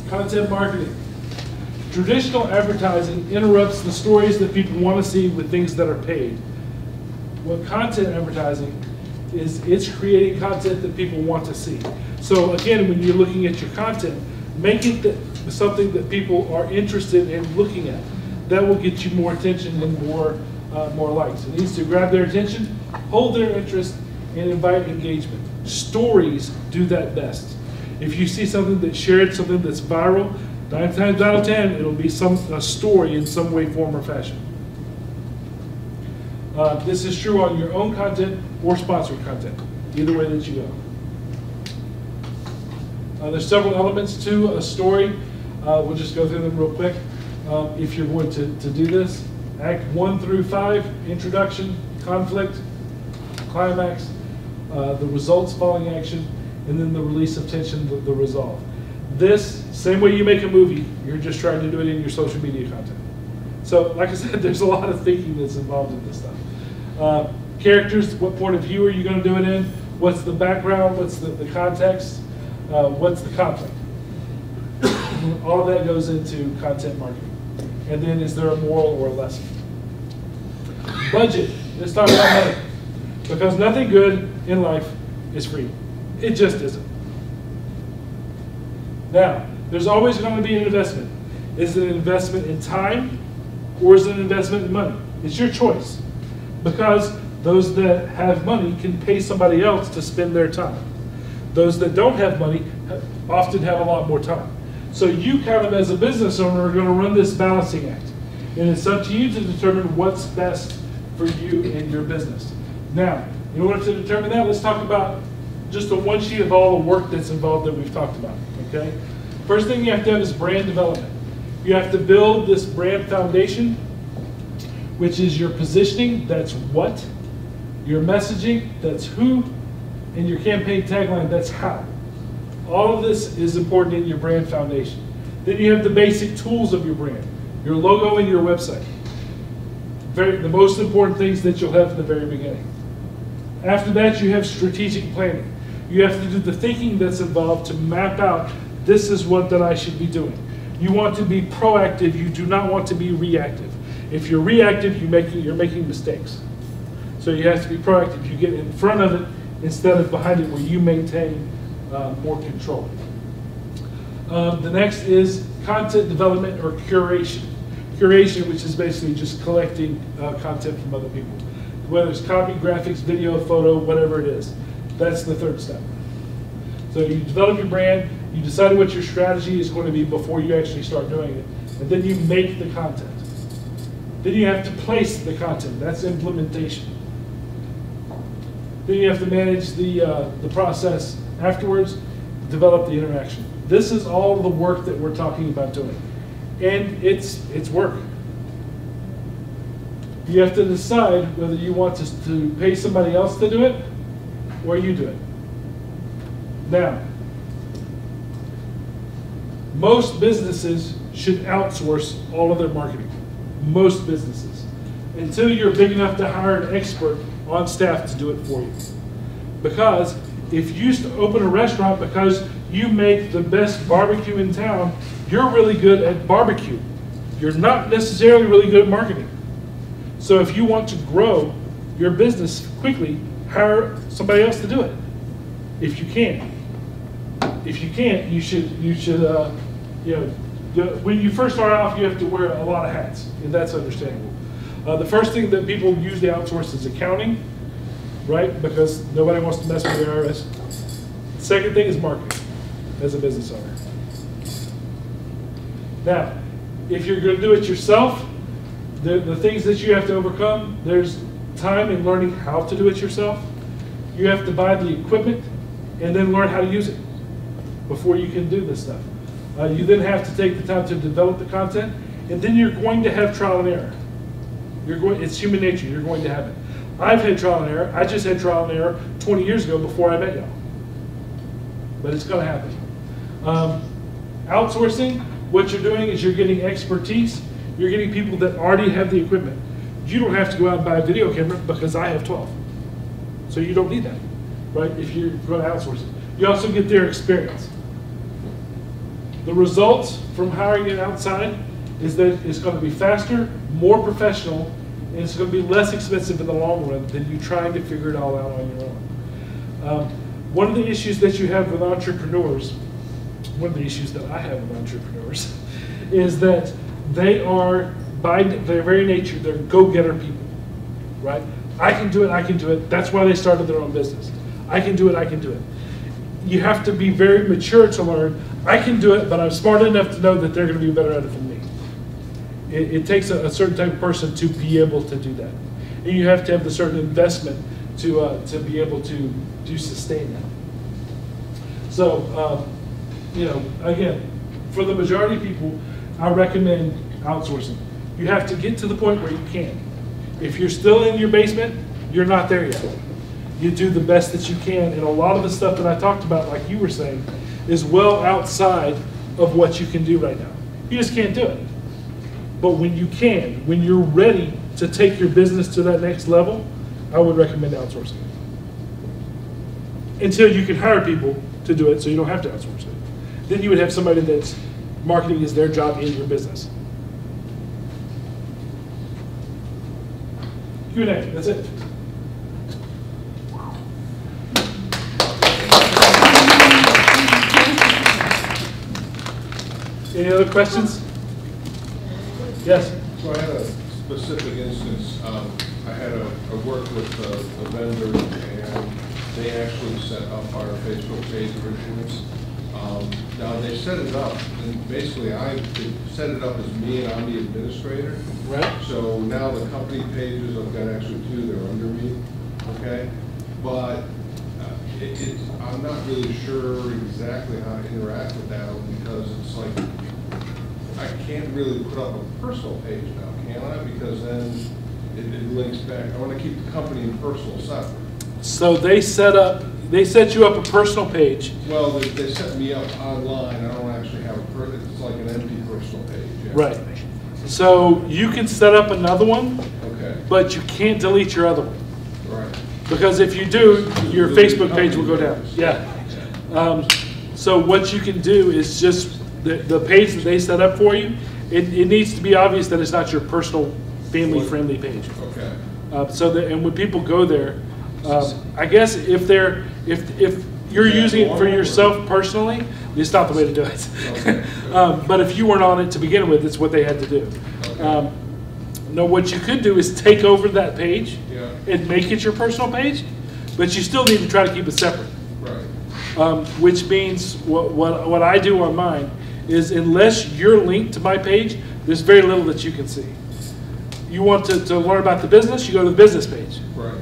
Speaker 1: Content marketing. Traditional advertising interrupts the stories that people want to see with things that are paid. What content advertising is, it's creating content that people want to see. So again, when you're looking at your content, make it something that people are interested in looking at. That will get you more attention and more likes. It needs to grab their attention, hold their interest, and invite engagement. Stories do that best. If you see something that's shared, something that's viral, 9 times out of 10, it'll be a story in some way, form, or fashion. This is true on your own content or sponsored content, either way that you go. There's several elements to a story. We'll just go through them real quick. If you're going to do this, Act 1 through 5, introduction, conflict, climax, the results following action, and then the release of tension, the resolve. This, same way you make a movie, you're just trying to do it in your social media content. So, like I said, there's a lot of thinking that's involved in this stuff. Characters, what point of view are you going to do it in? What's the background? What's the context? What's the conflict? All of that goes into content marketing. And then is there a moral or a lesson? Budget. Let's talk about money. Because nothing good in life is free. It just isn't. Now, there's always going to be an investment. Is it an investment in time or is it an investment in money? It's your choice. Because those that have money can pay somebody else to spend their time. Those that don't have money often have a lot more time. So you kind of, as a business owner, are going to run this balancing act. And it's up to you to determine what's best for you and your business. Now, in order to determine that, let's talk about just a one sheet of all the work that's involved that we've talked about, okay? First thing you have to have is brand development. You have to build this brand foundation, which is your positioning, that's what, your messaging, that's who, and your campaign tagline, that's how. All of this is important in your brand foundation. Then you have the basic tools of your brand, your logo and your website. The most important things that you'll have in the very beginning. After that, you have strategic planning. You have to do the thinking that's involved to map out, this is what that I should be doing. You want to be proactive, you do not want to be reactive. If you're reactive, you're making mistakes. So you have to be proactive. You get in front of it instead of behind it, where you maintain more control. The next is content development or curation. Curation, which is basically just collecting content from other people. Whether it's copy, graphics, video, photo, whatever it is. That's the third step. So you develop your brand, you decide what your strategy is going to be before you actually start doing it, and then you make the content. Then you have to place the content. That's implementation. Then you have to manage the process afterwards, develop the interaction. This is all the work that we're talking about doing. And it's work. You have to decide whether you want to pay somebody else to do it or you do it. Now, most businesses should outsource all of their marketing. Most businesses. Until you're big enough to hire an expert on staff to do it for you. Because if you used to open a restaurant because you make the best barbecue in town, you're really good at barbecue. You're not necessarily really good at marketing. So if you want to grow your business quickly, hire somebody else to do it. If you can. If you can't, you should when you first start off, you have to wear a lot of hats, and that's understandable. The first thing that people usually outsource is accounting, right? Because nobody wants to mess with the IRS. Second thing is marketing as a business owner. Now, if you're going to do it yourself, the things that you have to overcome, there's time in learning how to do it yourself. You have to buy the equipment and then learn how to use it before you can do this stuff. You then have to take the time to develop the content, and then you're going to have trial and error. It's human nature, you're going to have it. I've had trial and error. I just had trial and error 20 years ago before I met y'all. But it's going to happen. Outsourcing, what you're doing is you're getting expertise. You're getting people that already have the equipment. You don't have to go out and buy a video camera because I have 12. So you don't need that, right, if you're going to outsource it. You also get their experience. The results from hiring it outside is that it's going to be faster, more professional, and it's going to be less expensive in the long run than you trying to figure it all out on your own. One of the issues that you have with entrepreneurs, one of the issues that I have with entrepreneurs, is that they are, by their very nature, they're go-getter people, right? I can do it, I can do it. That's why they started their own business. I can do it, I can do it. You have to be very mature to learn, I can do it, but I'm smart enough to know that they're going to be better at it than me. It takes a certain type of person to be able to do that. And you have to have the certain investment to be able to sustain that. So, again, for the majority of people, I recommend outsourcing. You have to get to the point where you can. If you're still in your basement, you're not there yet. You do the best that you can, and a lot of the stuff that I talked about, like you were saying, is well outside of what you can do right now. You just can't do it. But when you can, when you're ready to take your business to that next level, I would recommend outsourcing. Until you can hire people to do it so you don't have to outsource it. Then you would have somebody that's marketing is their job in your business. Q&A, that's it. Any other questions? Yes?
Speaker 6: So I had a specific instance. I had a work with a vendor, and they actually set up our Facebook page originally. Now they set it up, and basically I could set it up as me, and I'm the administrator.
Speaker 1: Right.
Speaker 6: So now the company pages, I've got actually two, they're under me, okay? But really sure exactly how to interact with that one, because it's like, I can't really put up a personal page now, can I? Because then it links back. I want to keep the company and personal separate.
Speaker 1: So they set you up a personal page.
Speaker 6: Well, they set me up online. I don't actually have it's like an empty personal page. Yeah.
Speaker 1: Right. So you can set up another one,
Speaker 6: Okay.
Speaker 1: but you can't delete your other one.
Speaker 6: Right.
Speaker 1: Because if you do, your Facebook page will go down. Yeah. So what you can do is just, the page that they set up for you, it needs to be obvious that it's not your personal family-friendly page.
Speaker 6: Okay.
Speaker 1: And when people go there, I guess if you're using it for yourself personally, it's not the way to do it.
Speaker 6: Okay.
Speaker 1: But if you weren't on it to begin with, it's what they had to do.
Speaker 6: Okay.
Speaker 1: Now, what you could do is take over that page
Speaker 6: Yeah.
Speaker 1: and make it your personal page, but you still need to try to keep it separate.
Speaker 6: Right.
Speaker 1: Which means what I do on mine is, unless you're linked to my page, there's very little that you can see. You want to learn about the business, you go to the business page.
Speaker 6: Right.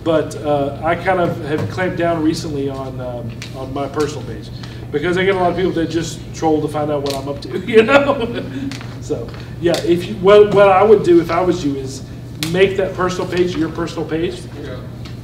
Speaker 1: But I kind of have clamped down recently on my personal page, because I get a lot of people that just troll to find out what I'm up to, you know? So, yeah, what I would do if I was you is make that personal page your personal page,
Speaker 6: Yeah.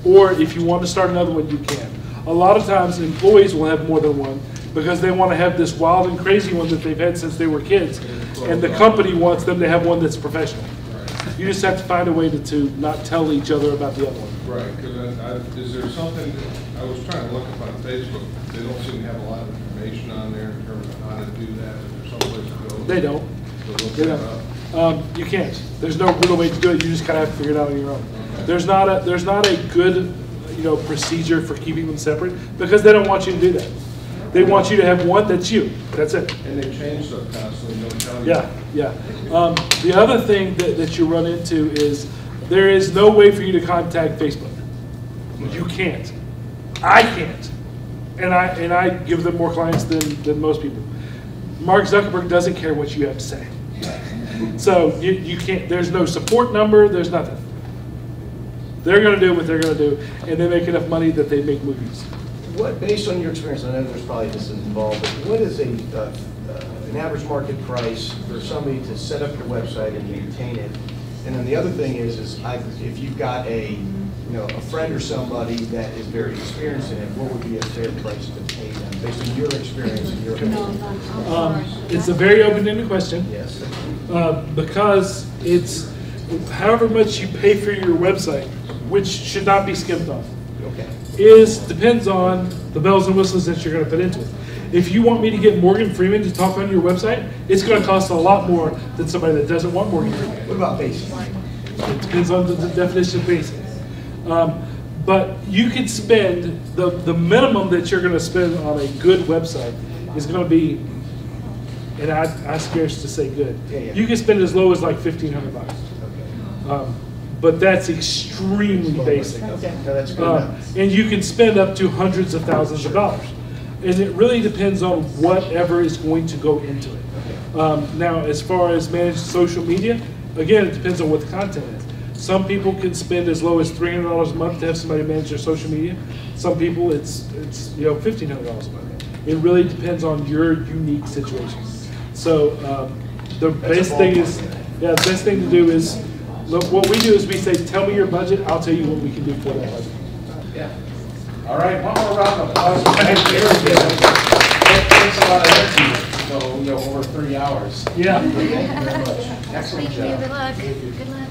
Speaker 1: or if you want to start another one, you can. A lot of times employees will have more than one because they want to have this wild and crazy one that they've had since they were kids, and the company wants them to have one that's professional.
Speaker 6: Right.
Speaker 1: You just have to find a way to not tell each other about the other one.
Speaker 6: Right, because is there something, I was trying to look up on Facebook, they don't seem to have a lot of information on there in terms of how to do that, is there someplace to go?
Speaker 1: They don't.
Speaker 6: To look
Speaker 1: They
Speaker 6: that
Speaker 1: don't.
Speaker 6: up?
Speaker 1: You can't. There's no real way to do it. You just kind of have to figure it out on your own.
Speaker 6: Okay.
Speaker 1: There's not a good procedure for keeping them separate, because they don't want you to do that. They want you to have one that's you. That's it.
Speaker 6: And they change stuff constantly, don't tell you.
Speaker 1: Yeah, yeah. The other thing that you run into is there is no way for you to contact Facebook. You can't. I can't. And I give them more clients than most people. Mark Zuckerberg doesn't care what you have to say. So you can't, there's no support number, there's nothing. They're going to do what they're going to do, and they make enough money that they make movies.
Speaker 10: What, based on your experience, I know there's probably this involved, but what is an average market price for somebody to set up your website and maintain it? And then the other thing is if you've got a friend or somebody that is very experienced in it, what would be a fair price to pay them based on your experience and your opinion?
Speaker 1: It's a very open-ended question.
Speaker 10: Yes.
Speaker 1: Because it's however much you pay for your website, which should not be skimped on.
Speaker 10: Okay.
Speaker 1: Depends on the bells and whistles that you're going to put into it. If you want me to get Morgan Freeman to talk on your website, it's going to cost a lot more than somebody that doesn't want Morgan Freeman.
Speaker 10: What about basic?
Speaker 1: It depends on the definition of basic. But you can spend, the minimum that you're going to spend on a good website is going to be, and I scarce to say good, you can spend as low as like $1,500.
Speaker 10: Okay.
Speaker 1: But that's extremely basic.
Speaker 10: Okay. No, that's good enough.
Speaker 1: And you can spend up to hundreds of thousands of dollars. And it really depends on whatever is going to go into it. Now, as far as managed social media, again, it depends on what the content is. Some people can spend as low as $300 a month to have somebody manage their social media. Some people, it's $1,500 a month. It really depends on your unique situation. So the best thing is, the best thing to do is, look, what we do is we say, tell me your budget, I'll tell you what we can do for that budget.
Speaker 3: Yeah. All right, one more round of applause. Thanks a lot of energy. So, over 3 hours.
Speaker 1: Yeah.
Speaker 3: Thank you very much. Excellent
Speaker 11: Thank you,
Speaker 3: job.
Speaker 11: good luck. Good luck.